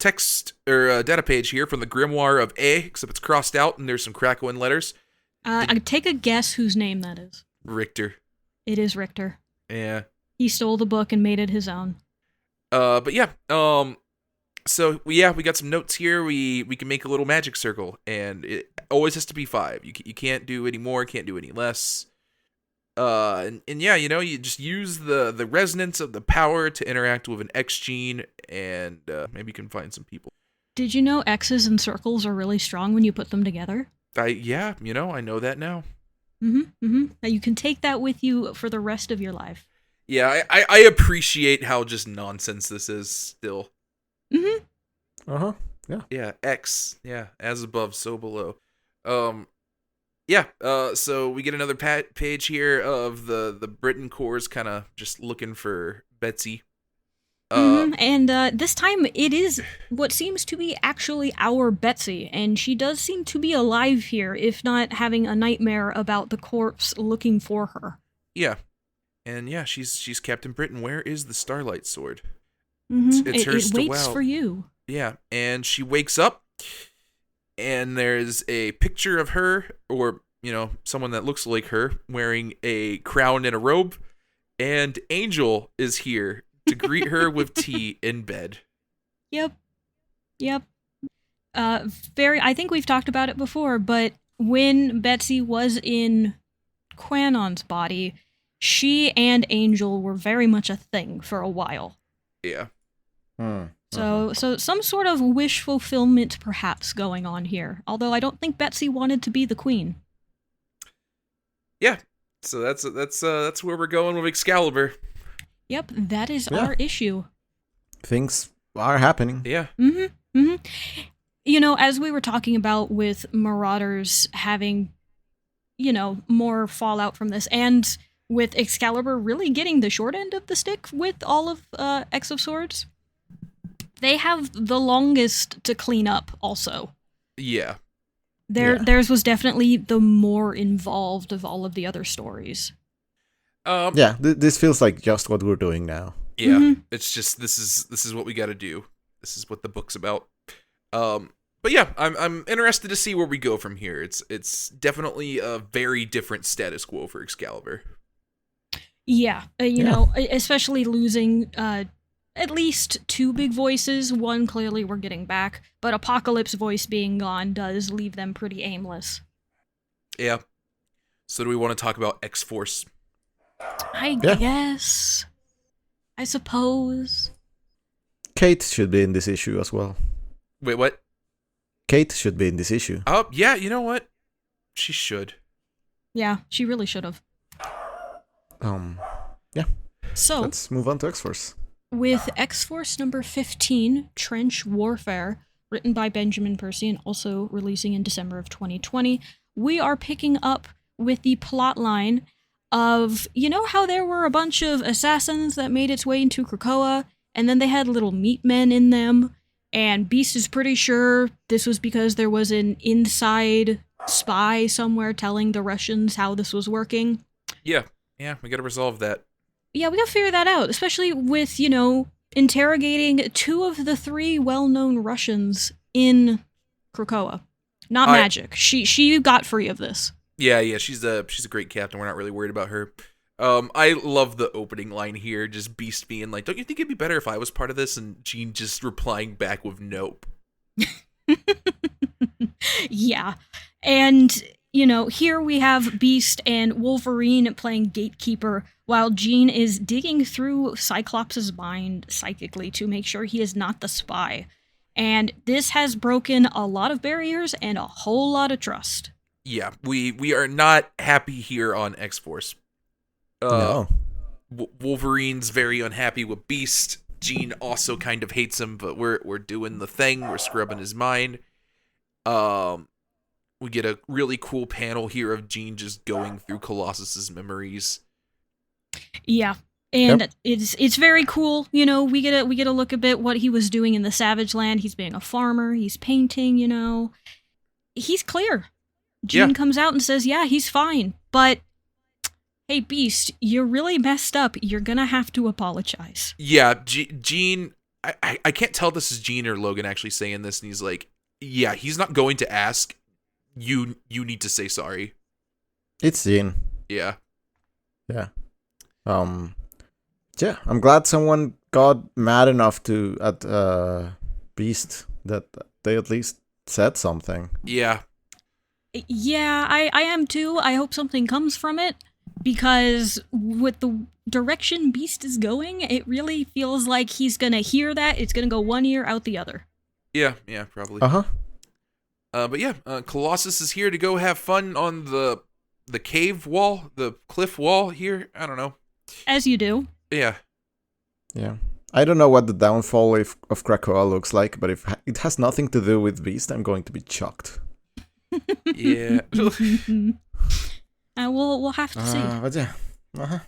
text or a data page here from the Grimoire of A, except it's crossed out and there's some crackling letters. I take a guess whose name that is. Rictor. It is Rictor. Yeah. He stole the book and made it his own. But yeah. So we got some notes here. We can make a little magic circle, and it always has to be 5. You can't do any more, can't do any less. And yeah, you just use the resonance of the power to interact with an X gene, and maybe you can find some people. Did you know X's and circles are really strong when you put them together? I know that now. Now you can take that with you for the rest of your life. Yeah, I appreciate how just nonsense this is still. Uh-huh. Yeah. Yeah, X. Yeah, as above, so below. Yeah, so we get another page here of the Britain Corps kind of just looking for Betsy. And this time it is what seems to be actually our Betsy, and she does seem to be alive here, if not having a nightmare about the corpse looking for her. Yeah. And yeah, she's Captain Britain. Where is the Starlight Sword? It's hers it to waits wow. for you. Yeah, and she wakes up, and there's a picture of her, or, someone that looks like her, wearing a crown and a robe, and Angel is here to greet her with tea in bed. Yep. I think we've talked about it before, but when Betsy was in Quanon's body, she and Angel were very much a thing for a while. Yeah. So some sort of wish fulfillment perhaps going on here. Although I don't think Betsy wanted to be the queen. Yeah. So that's where we're going with Excalibur. Yep, that is our issue. Things are happening. Yeah. As we were talking about with Marauders having, more fallout from this, and with Excalibur really getting the short end of the stick with all of X of Swords, they have the longest to clean up also. Yeah. Theirs was definitely the more involved of all of the other stories. This feels like just what we're doing now. Yeah. It's just this is what we got to do. This is what the book's about. But yeah, I'm interested to see where we go from here. It's definitely a very different status quo for Excalibur. Yeah, know, especially losing at least 2 big voices. One clearly we're getting back, but Apocalypse voice being gone does leave them pretty aimless. Yeah. So do we want to talk about X-Force? I guess. I suppose. Kate should be in this issue as well. Wait, what? Kate should be in this issue. Oh, yeah, you know what? She should. Yeah, she really should have. Yeah. So, let's move on to X-Force. With X-Force number 15, Trench Warfare, written by Benjamin Percy and also releasing in December of 2020, we are picking up with the plot line of, how there were a bunch of assassins that made its way into Krakoa, and then they had little meat men in them, and Beast is pretty sure this was because there was an inside spy somewhere telling the Russians how this was working. Yeah. Yeah, we got to resolve that. Yeah, we gotta figure that out, especially with, interrogating two of the three well-known Russians in Krakoa. Not I magic. She got free of this. Yeah, she's a great captain. We're not really worried about her. I love the opening line here, just Beast being like, "Don't you think it'd be better if I was part of this?" And Jean just replying back with, "Nope." Yeah. And, here we have Beast and Wolverine playing gatekeeper while Jean is digging through Cyclops' mind psychically to make sure he is not the spy. And this has broken a lot of barriers and a whole lot of trust. Yeah, we are not happy here on X-Force. No. Wolverine's very unhappy with Beast. Jean also kind of hates him, but we're doing the thing. We're scrubbing his mind. We get a really cool panel here of Jean just going through Colossus's memories. Yeah. And it's very cool. We get a look a bit what he was doing in the Savage Land. He's being a farmer. He's painting. He's clear. Jean comes out and says, "Yeah, he's fine, but hey, Beast, you're really messed up. You're gonna have to apologize." Yeah, Jean. I can't tell this is Jean or Logan actually saying this, and he's like, "Yeah, he's not going to ask. You need to say sorry." It's Jean. Yeah. Yeah. Yeah, I'm glad someone got mad enough at Beast that they at least said something. Yeah. Yeah, I am too. I hope something comes from it, because with the direction Beast is going, it really feels like he's gonna hear that. It's gonna go one ear out the other. Yeah, probably. Uh-huh. But yeah, Colossus is here to go have fun on the cave wall, the cliff wall here. I don't know. As you do. Yeah. Yeah. I don't know what the downfall of Krakoa looks like, but if it has nothing to do with Beast, I'm going to be shocked. Yeah. We'll have to see. But yeah. Uh-huh.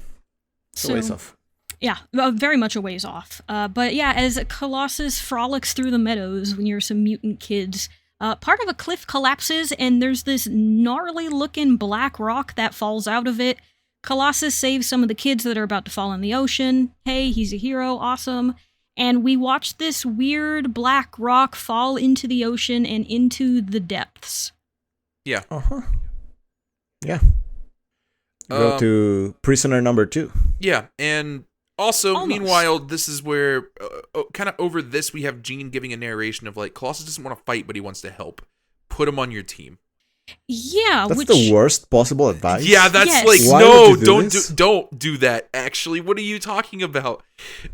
It's a ways off. Yeah, very much a ways off. But yeah, as Colossus frolics through the meadows near some mutant kids, part of a cliff collapses and there's this gnarly looking black rock that falls out of it. Colossus saves some of the kids that are about to fall in the ocean. Hey, he's a hero, awesome. And we watch this weird black rock fall into the ocean and into the depths. Yeah. Uh-huh. Yeah. Go to prisoner number 2. Yeah, and also, Almost. Meanwhile, this is where, kind of over this, we have Jean giving a narration of, like, Colossus doesn't want to fight, but he wants to help. Put him on your team. Yeah, that's the worst possible advice. Yeah, that's yes. like, Why no, would you don't do that, actually. What are you talking about?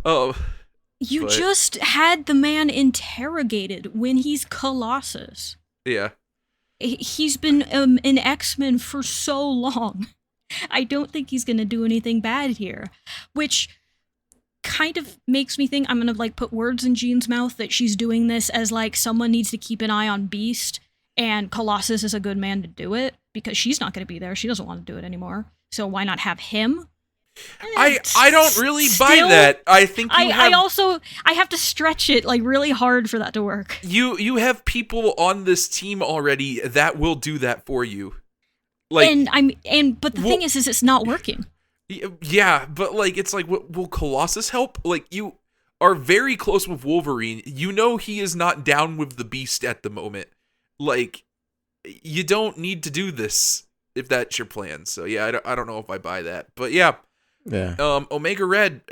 You just had the man interrogated when he's Colossus. Yeah. He's been an X-Men for so long. I don't think he's going to do anything bad here, which kind of makes me think I'm going to like put words in Jean's mouth that she's doing this as like someone needs to keep an eye on Beast and Colossus is a good man to do it because she's not going to be there. She doesn't want to do it anymore. So why not have him? I don't really buy that. I think I have to stretch it like really hard for that to work. You have people on this team already that will do that for you. Like, but the thing is it's not working. Yeah, but like it's like, will Colossus help? Like, you are very close with Wolverine. You know he is not down with the Beast at the moment. Like, you don't need to do this if that's your plan. So yeah, I don't know if I buy that, but yeah. Omega Red,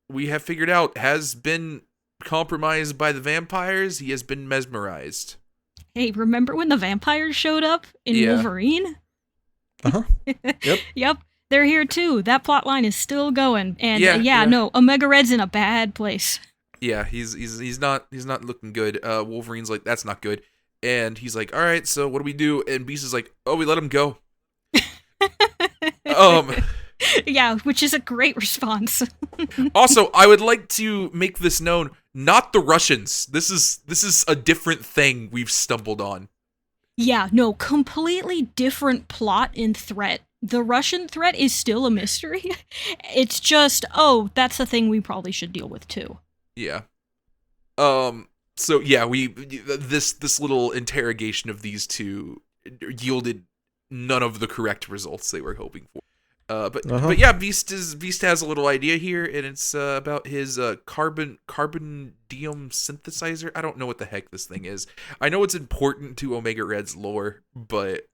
we have figured out, has been compromised by the vampires. He has been mesmerized. Hey, remember when the vampires showed up in Wolverine? Uh-huh. Yep. Yep. They're here too. That plot line is still going. And no, Omega Red's in a bad place. Yeah, he's not looking good. Wolverine's like, that's not good. And he's like, all right, so what do we do? And Beast is like, oh, we let him go. Yeah, which is a great response. Also, I would like to make this known, not the Russians. This is a different thing we've stumbled on. Yeah, no, completely different plot and threat. The Russian threat is still a mystery. It's just, that's a thing we probably should deal with too. Yeah. So yeah, this little interrogation of these two yielded none of the correct results they were hoping for. But yeah, Beast has a little idea here, and it's about his carbon dium synthesizer. I don't know what the heck this thing is. I know it's important to Omega Red's lore, but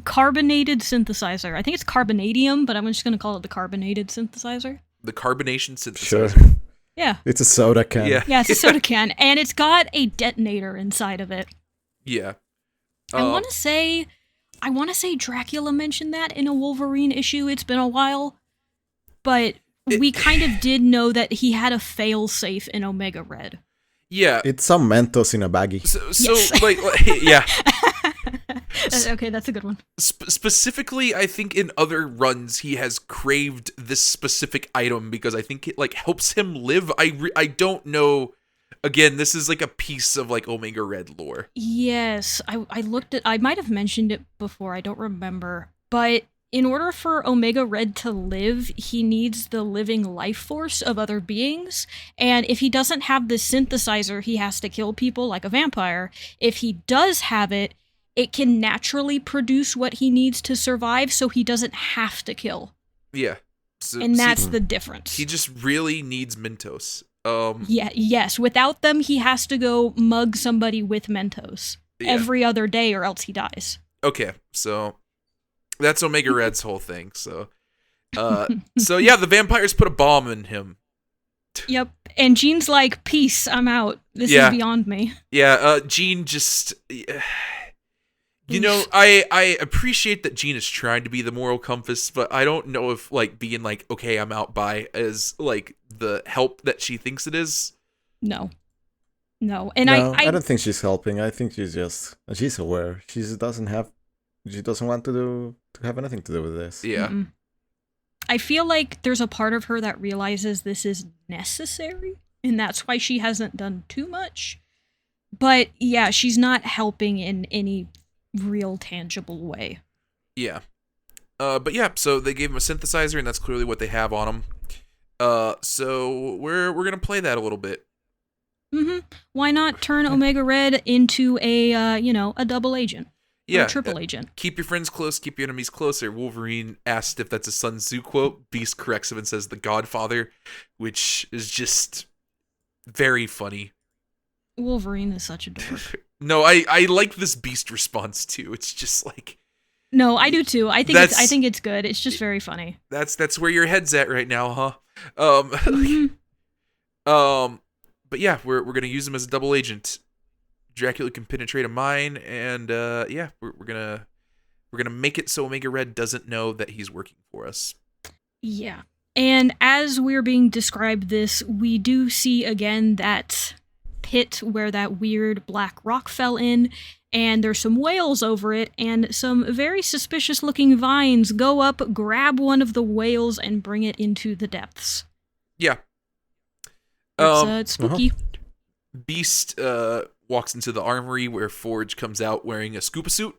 carbonated synthesizer. I think it's carbonadium, but I'm just gonna call it the carbonated synthesizer. The carbonation synthesizer. Sure. Yeah. It's a soda can. Yeah, it's a soda can, and it's got a detonator inside of it. Yeah. I want to say Dracula mentioned that in a Wolverine issue. It's been a while, but we kind of did know that he had a fail-safe in Omega Red. Yeah. It's some Mentos in a baggie. So Yes. like yeah. Okay, that's a good one. Specifically, I think in other runs he has craved this specific item because I think it like helps him live. I don't know. Again, this is like a piece of like Omega Red lore. Yes, I looked at. I might have mentioned it before. I don't remember, but in order for Omega Red to live, he needs the living life force of other beings. And if he doesn't have the synthesizer, he has to kill people like a vampire. If he does have it, it can naturally produce what he needs to survive, so he doesn't have to kill. Yeah. And that's the difference. He just really needs Mentos. Yes. Without them, he has to go mug somebody with Mentos every other day, or else he dies. Okay, so that's Omega Red's whole thing. So yeah, the vampires put a bomb in him. Yep, and Jean's like, "Peace, I'm out. This is beyond me." Yeah, Jean just. You know, I appreciate that Jean is trying to be the moral compass, but I don't know if, like, being like, okay, I'm out by is, like, the help that she thinks it is. No. And no, I don't think she's helping. I think she's aware. She doesn't want to have anything to do with this. Yeah. Mm-mm. I feel like there's a part of her that realizes this is necessary, and that's why she hasn't done too much. But, yeah, she's not helping in any real tangible way. Yeah. But yeah, so they gave him a synthesizer, and that's clearly what they have on him. So we're gonna play that a little bit. Why not turn Omega Red into a a double agent? Yeah, or a triple agent. Keep your friends close, keep your enemies closer. Wolverine asked if that's a Sun Tzu quote. Beast corrects him and says the Godfather, which is just very funny. Wolverine is such a dork. No, I like this Beast response too. It's just like, no, I do too. I think it's good. It's just very funny. That's where your head's at right now, huh? But yeah, we're gonna use him as a double agent. Dracula can penetrate a mine, and yeah, we're gonna make it so Omega Red doesn't know that he's working for us. Yeah, and as we're being described this, we do see again that pit where that weird black rock fell in, and there's some whales over it, and some very suspicious looking vines go up, grab one of the whales, and bring it into the depths. Yeah. It's spooky. Beast walks into the armory where Forge comes out wearing a scuba suit.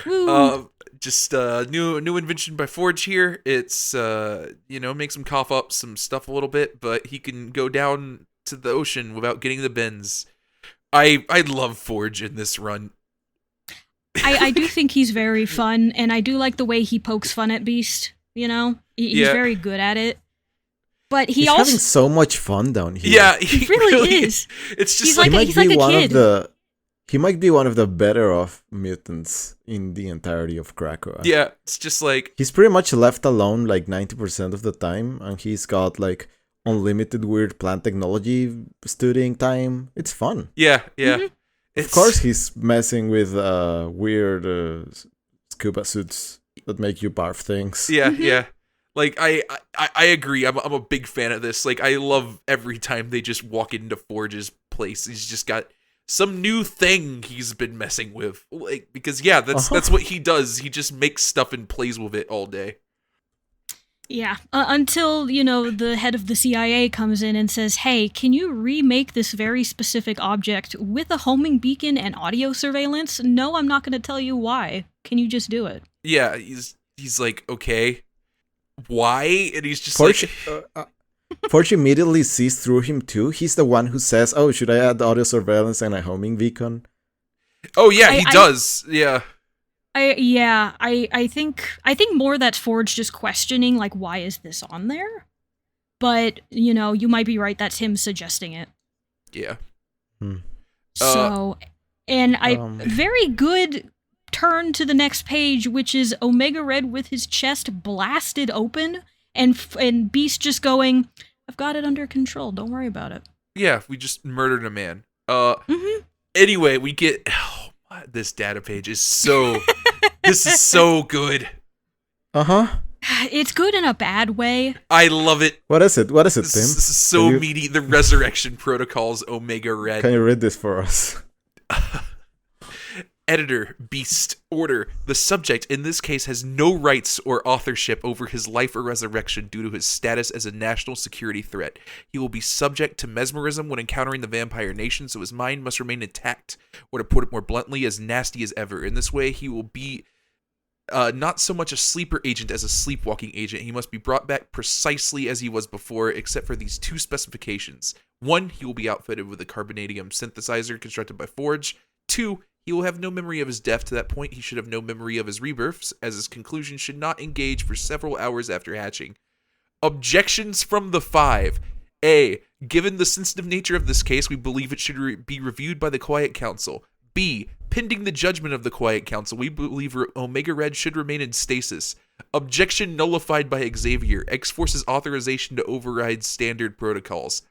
Woo. Just new invention by Forge here. It's makes him cough up some stuff a little bit, but he can go down to the ocean without getting the bends. I love Forge in this run. I do think he's very fun, and I do like the way he pokes fun at Beast. He's very good at it. But he's also having so much fun down here. Yeah, he really is. It's just he's like a kid. He might be one of the better off mutants in the entirety of Krakoa. Yeah, it's just like he's pretty much left alone like 90% of the time, and he's got like unlimited weird plant technology studying time. It's fun. Yeah. Mm-hmm. Of course, he's messing with weird scuba suits that make you barf things. Yeah, yeah. Like I agree. I'm a big fan of this. Like I love every time they just walk into Forge's place. He's just got some new thing he's been messing with. Like because that's what he does. He just makes stuff and plays with it all day. Yeah, until, the head of the CIA comes in and says, hey, can you remake this very specific object with a homing beacon and audio surveillance? No, I'm not going to tell you why. Can you just do it? Yeah, he's like, okay, why? And he's just Forge immediately sees through him too. He's the one who says, oh, should I add audio surveillance and a homing beacon? Oh, yeah, he does, yeah. I think more that's Forge just questioning, like, why is this on there? But, you might be right, that's him suggesting it. Yeah. So, and Um. very good turn to the next page, which is Omega Red with his chest blasted open, and Beast just going, I've got it under control, don't worry about it. Yeah, we just murdered a man. Mm-hmm. Anyway, we get... this data page is so... this is so good. Uh-huh. It's good in a bad way. I love it. What is it, Tim? This is so meaty. The Resurrection Protocols, Omega Red. Can you read this for us? Editor, Beast, Order. The subject, in this case, has no rights or authorship over his life or resurrection due to his status as a national security threat. He will be subject to mesmerism when encountering the vampire nation, so his mind must remain intact, or to put it more bluntly, as nasty as ever. In this way, he will be not so much a sleeper agent as a sleepwalking agent. He must be brought back precisely as he was before, except for these two specifications. 1, he will be outfitted with a carbonadium synthesizer constructed by Forge. 2, he will have no memory of his death. To that point, he should have no memory of his rebirths, as his conclusion should not engage for several hours after hatching. Objections from the 5. A. Given the sensitive nature of this case, we believe it should be reviewed by the Quiet Council. B. Pending the judgment of the Quiet Council, we believe Omega Red should remain in stasis. Objection nullified by Xavier. X-Force's authorization to override standard protocols.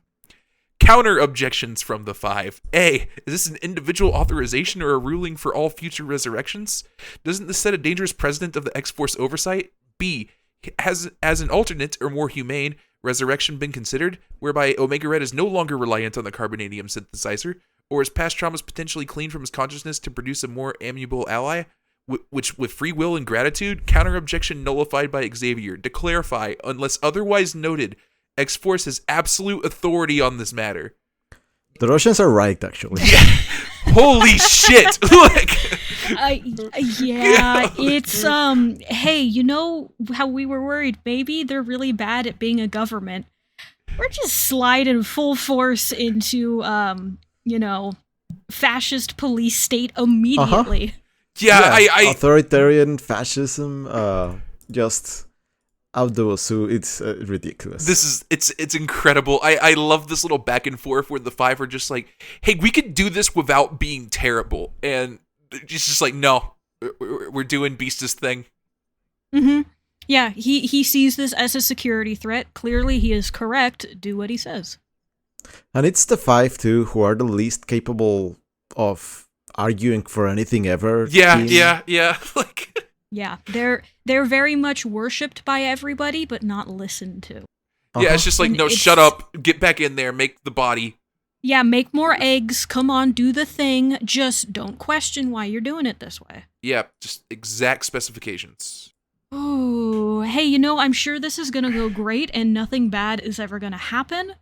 Counter objections from the 5. A. Is this an individual authorization or a ruling for all future resurrections? Doesn't this set a dangerous precedent of the X-Force oversight? B. Has, as an alternate or more humane resurrection been considered, whereby Omega Red is no longer reliant on the carbonadium synthesizer, or is past traumas potentially cleaned from his consciousness to produce a more amiable ally, which with free will and gratitude? Counter objection nullified by Xavier. To clarify, unless otherwise noted, X-Force has absolute authority on this matter. The Russians are right, actually. Yeah. Holy shit! It's hey, you know how we were worried? Maybe they're really bad at being a government. We're just sliding full force into fascist police state immediately. Yeah, I authoritarian fascism, just out the wazoo. It's ridiculous. It's incredible. I love this little back and forth where the 5 are just like, hey, we could do this without being terrible, and it's just like, no, we're doing Beast's thing. Mm-hmm. Yeah, he sees this as a security threat. Clearly, he is correct. Do what he says. And it's the 5 too who are the least capable of arguing for anything ever. Yeah. Like. Yeah, they're very much worshipped by everybody, but not listened to. Yeah, it's just like, no, shut up, get back in there, make the body. Yeah, make more eggs, come on, do the thing, just don't question why you're doing it this way. Yeah, just exact specifications. Ooh, hey, I'm sure this is gonna go great and nothing bad is ever gonna happen.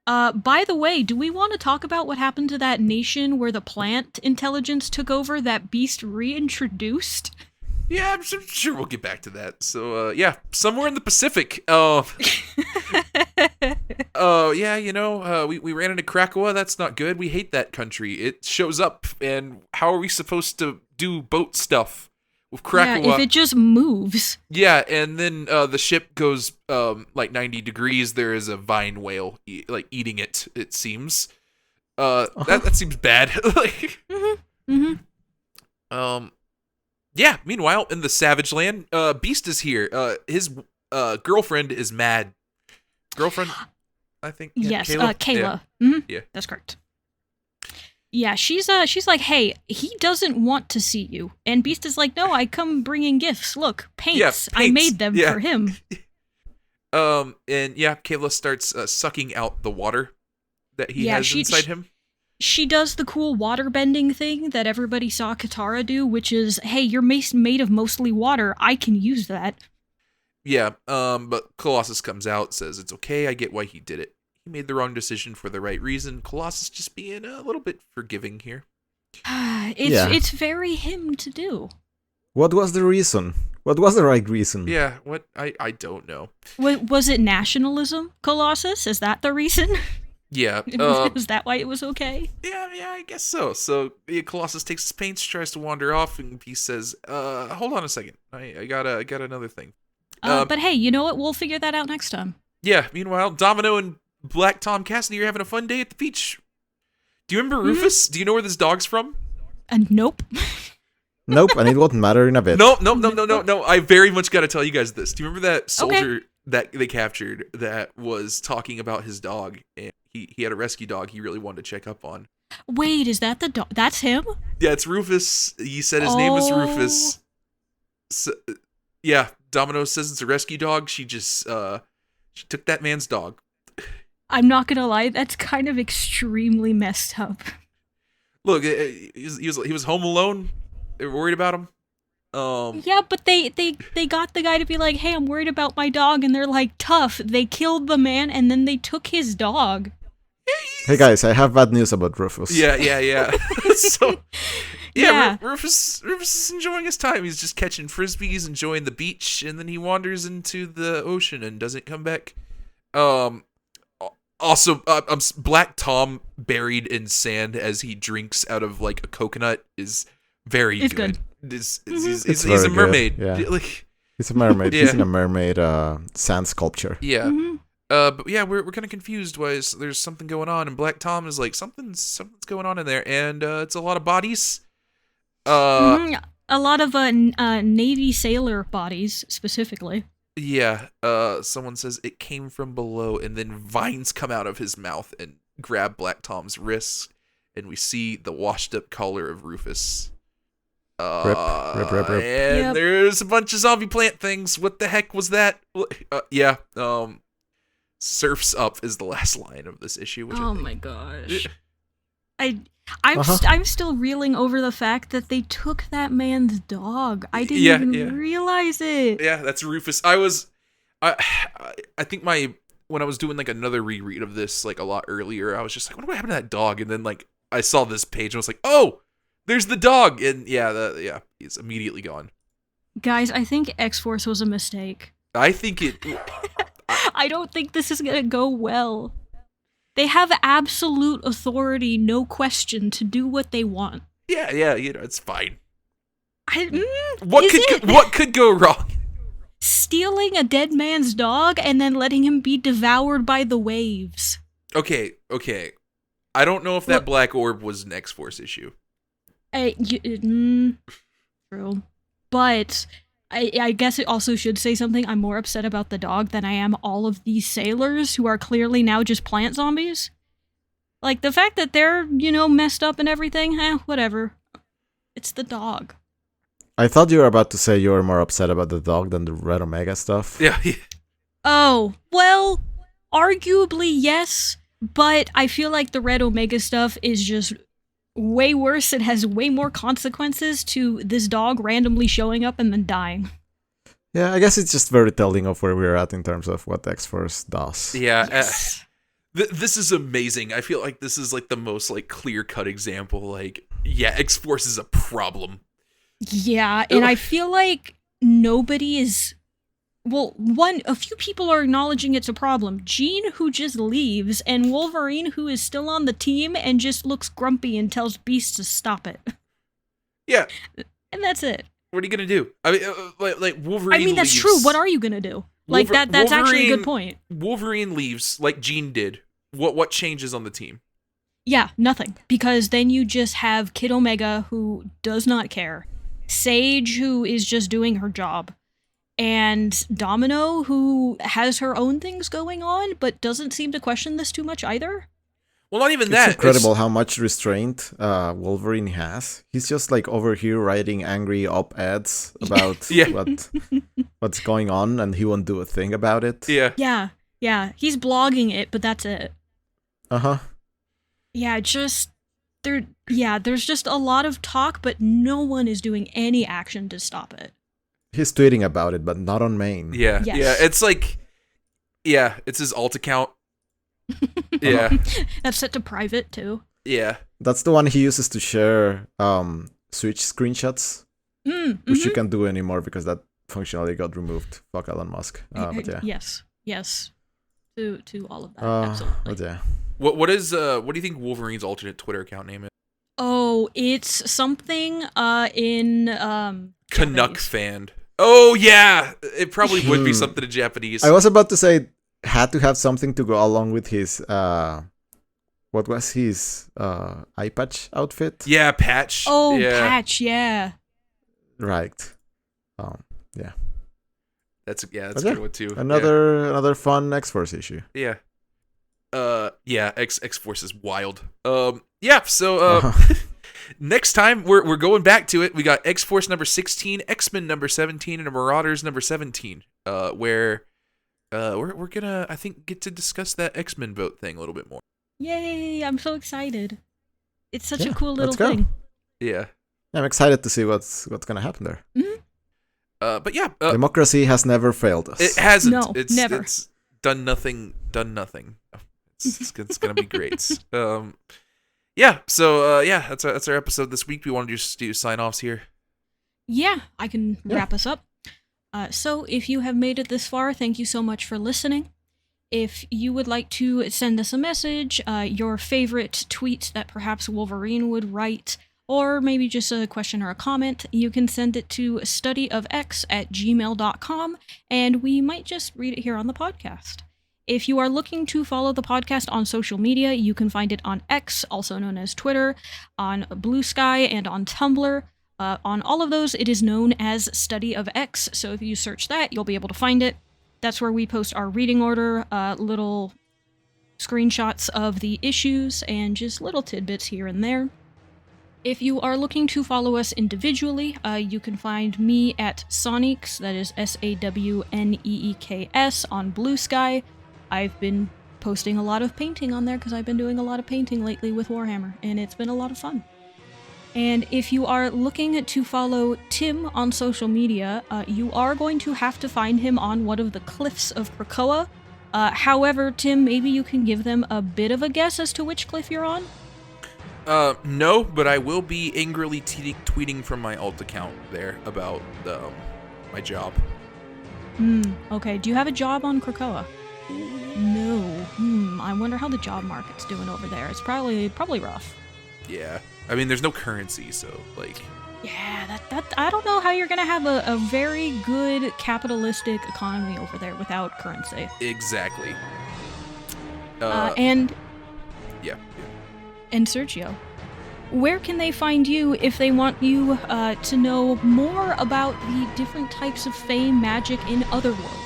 By the way, do we want to talk about what happened to that nation where the plant intelligence took over that Beast reintroduced? Yeah, I'm sure we'll get back to that. So, somewhere in the Pacific. We ran into Krakoa. That's not good. We hate that country. It shows up, and how are we supposed to do boat stuff with Krakoa? Yeah, if it just moves. Yeah, and then the ship goes 90 degrees. There is a vine whale eating it. It seems. That seems bad. Yeah, meanwhile, in the Savage Land, Beast is here. His girlfriend is mad. Girlfriend, I think? Yeah, yes, Kayla. Kayla. Yeah. Mm-hmm. Yeah. That's correct. Yeah, she's like, hey, he doesn't want to see you. And Beast is like, no, I come bringing gifts. Look, paints. Yeah, paints. I made them for him. Kayla starts sucking out the water that he has inside him. She does the cool water bending thing that everybody saw Katara do, which is, hey, you're made of mostly water. I can use that. Yeah, but Colossus comes out, says it's okay, I get why he did it. He made the wrong decision for the right reason. Colossus just being a little bit forgiving here. It's very him to do. What was the reason? What was the right reason? Yeah, what? I don't know. Was it nationalism, Colossus? Is that the reason? Yeah. Was that why it was okay? Yeah, I guess so. So Colossus takes his paints, tries to wander off, and he says, hold on a second. I got another thing. But hey, you know what? We'll figure that out next time. Yeah, meanwhile, Domino and Black Tom Cassidy are having a fun day at the beach. Do you remember Rufus? Do you know where this dog's from? Nope. Nope, and it won't matter in a bit. No. I very much got to tell you guys this. Do you remember that soldier that they captured that was talking about his dog? And he had a rescue dog he really wanted to check up on. Wait, is that the dog? That's him? Yeah, it's Rufus. He said his name is Rufus. So, yeah, Domino says it's a rescue dog. She just she took that man's dog. I'm not gonna lie, that's kind of extremely messed up. Look, he was home alone. They were worried about him. Yeah, but they got the guy to be like, hey, I'm worried about my dog, and they're like, tough. They killed the man, and then they took his dog. Hey guys, I have bad news about Rufus. Yeah. So, Yeah. Rufus is enjoying his time. He's just catching frisbees, enjoying the beach, and then he wanders into the ocean and doesn't come back. Also, Black Tom buried in sand as he drinks out of like a coconut is very good. He's a mermaid. Yeah. Like, He's a mermaid. Yeah. He's in a mermaid sand sculpture. yeah. Mhm. But yeah, we're kind of confused why there's something going on, and Black Tom is like something's going on in there, and it's a lot of bodies. A lot of Navy sailor bodies, specifically. Yeah. Someone says it came from below, and then vines come out of his mouth and grab Black Tom's wrists, and we see the washed up collar of Rufus. Rip. And Yep. there's a bunch of zombie plant things. What the heck was that? Yeah. Surfs up is the last line of this issue. Which My gosh. I'm still reeling over the fact that they took that man's dog. I didn't even realize it. Yeah, that's Rufus. I think when I was doing like another reread of this like a lot earlier, I was just like, what happened to that dog? And then like I saw this page and I was like, oh, there's the dog. And he's immediately gone. Guys, I think X-Force was a mistake. I think it. I don't think this is gonna go well. They have absolute authority, no question, to do what they want. Yeah, it's fine. What could go wrong? Stealing a dead man's dog and then letting him be devoured by the waves. Okay. I don't know if that black orb was an X-Force issue. True. But I guess it also should say something. I'm more upset about the dog than I am all of these sailors who are clearly now just plant zombies. Like, the fact that they're, messed up and everything, whatever. It's the dog. I thought you were about to say you were more upset about the dog than the Red Omega stuff. Yeah. Oh, well, arguably yes, but I feel like the Red Omega stuff is just way worse. It has way more consequences to this dog randomly showing up and then dying. Yeah, I guess it's just very telling of where we're at in terms of what X-Force does. Yeah. Yes. This is amazing. I feel like this is like the most like clear-cut example. Like, yeah, X-Force is a problem. Yeah, and I feel like nobody is... Well, a few people are acknowledging it's a problem. Jean, who just leaves, and Wolverine, who is still on the team and just looks grumpy and tells Beast to stop it. Yeah. And that's it. What are you gonna do? I mean, like Wolverine. I mean, that's leaves. true. What are you gonna do? Like that's actually a good point. Wolverine leaves, like Jean did. What changes on the team? Yeah, nothing. Because then you just have Kid Omega, who does not care. Sage, who is just doing her job. And Domino, who has her own things going on, but doesn't seem to question this too much either. Well, not even that. It's incredible how much restraint Wolverine has. He's just like over here writing angry op-eds about what's going on, and he won't do a thing about it. Yeah. He's blogging it, but that's it. Uh-huh. Yeah, there's just a lot of talk, but no one is doing any action to stop it. He's tweeting about it, but not on main. Yes. It's like, it's his alt account. Yeah. That's set to private, too. Yeah. That's the one he uses to share Switch screenshots, which you can't do anymore because that functionality got removed. Fuck Elon Musk. But yeah. Yes. To all of that, absolutely. But yeah. What do you think Wolverine's alternate Twitter account name is? Oh, it's something in Canuck Japanese. fan. Oh yeah, it probably would be something in Japanese. I was about to say had to have something to go along with his what was his eye patch outfit? Yeah, Patch. Oh, yeah. Patch, yeah. Right. Yeah. That's a But good one too. Another fun X-Force issue. Yeah. X-Force is wild. Yeah, so next time we're going back to it. We got X-Force number 16, X-Men number 17, and Marauders number 17. Where we're gonna, I think, get to discuss that X-Men vote thing a little bit more. Yay, I'm so excited. It's such Yeah, a cool little let's go. thing. Yeah. I'm excited to see what's gonna happen there. Mm-hmm. But yeah, Democracy has never failed us. it hasn't. No, never. It's done nothing. It's gonna be great. Yeah. So that's our episode this week. We want to just do sign offs here. Yeah, I can wrap us up. So if you have made it this far, thank you so much for listening. If you would like to send us a message, your favorite tweet that perhaps Wolverine would write, or maybe just a question or a comment, you can send it to studyofx@gmail.com, and we might just read it here on the podcast. If you are looking to follow the podcast on social media, you can find it on X, also known as Twitter, on Blue Sky, and on Tumblr. On all of those, it is known as Study of X, so if you search that, you'll be able to find it. That's where we post our reading order, little screenshots of the issues, and just little tidbits here and there. If you are looking to follow us individually, you can find me at Sonics, that is SAWNEEKS, on Blue Sky. I've been posting a lot of painting on there because I've been doing a lot of painting lately with Warhammer, and it's been a lot of fun. And if you are looking to follow Tim on social media, you are going to have to find him on one of the cliffs of Krakoa. However, Tim, maybe you can give them a bit of a guess as to which cliff you're on? No, but I will be angrily tweeting from my alt account there about my job. Okay. Do you have a job on Krakoa? No. I wonder how the job market's doing over there. It's probably rough. Yeah. I mean, there's no currency, so, like... Yeah, that I don't know how you're gonna have a very good capitalistic economy over there without currency. Exactly. And Yeah. And Sergio, where can they find you if they want you to know more about the different types of fame magic in Otherworld?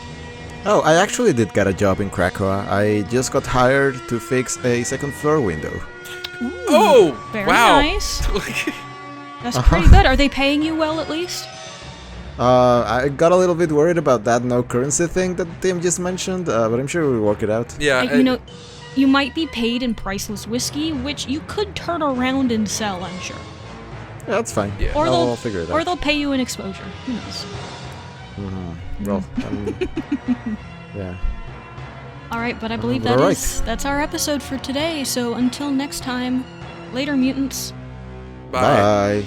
Oh, I actually did get a job in Krakoa. I just got hired to fix a second floor window. Ooh, Oh, very wow. nice. That's pretty good. Are they paying you well at least? I got a little bit worried about that no currency thing that Tim just mentioned, but I'm sure we'll work it out. Yeah. You might be paid in priceless whiskey, which you could turn around and sell, I'm sure. Yeah, that's fine. Yeah. Or I'll figure it out. Or they'll pay you in exposure. Who knows? Well, yeah. All right, but I believe All right. that's our episode for today. So until next time, later, mutants. Bye. Bye.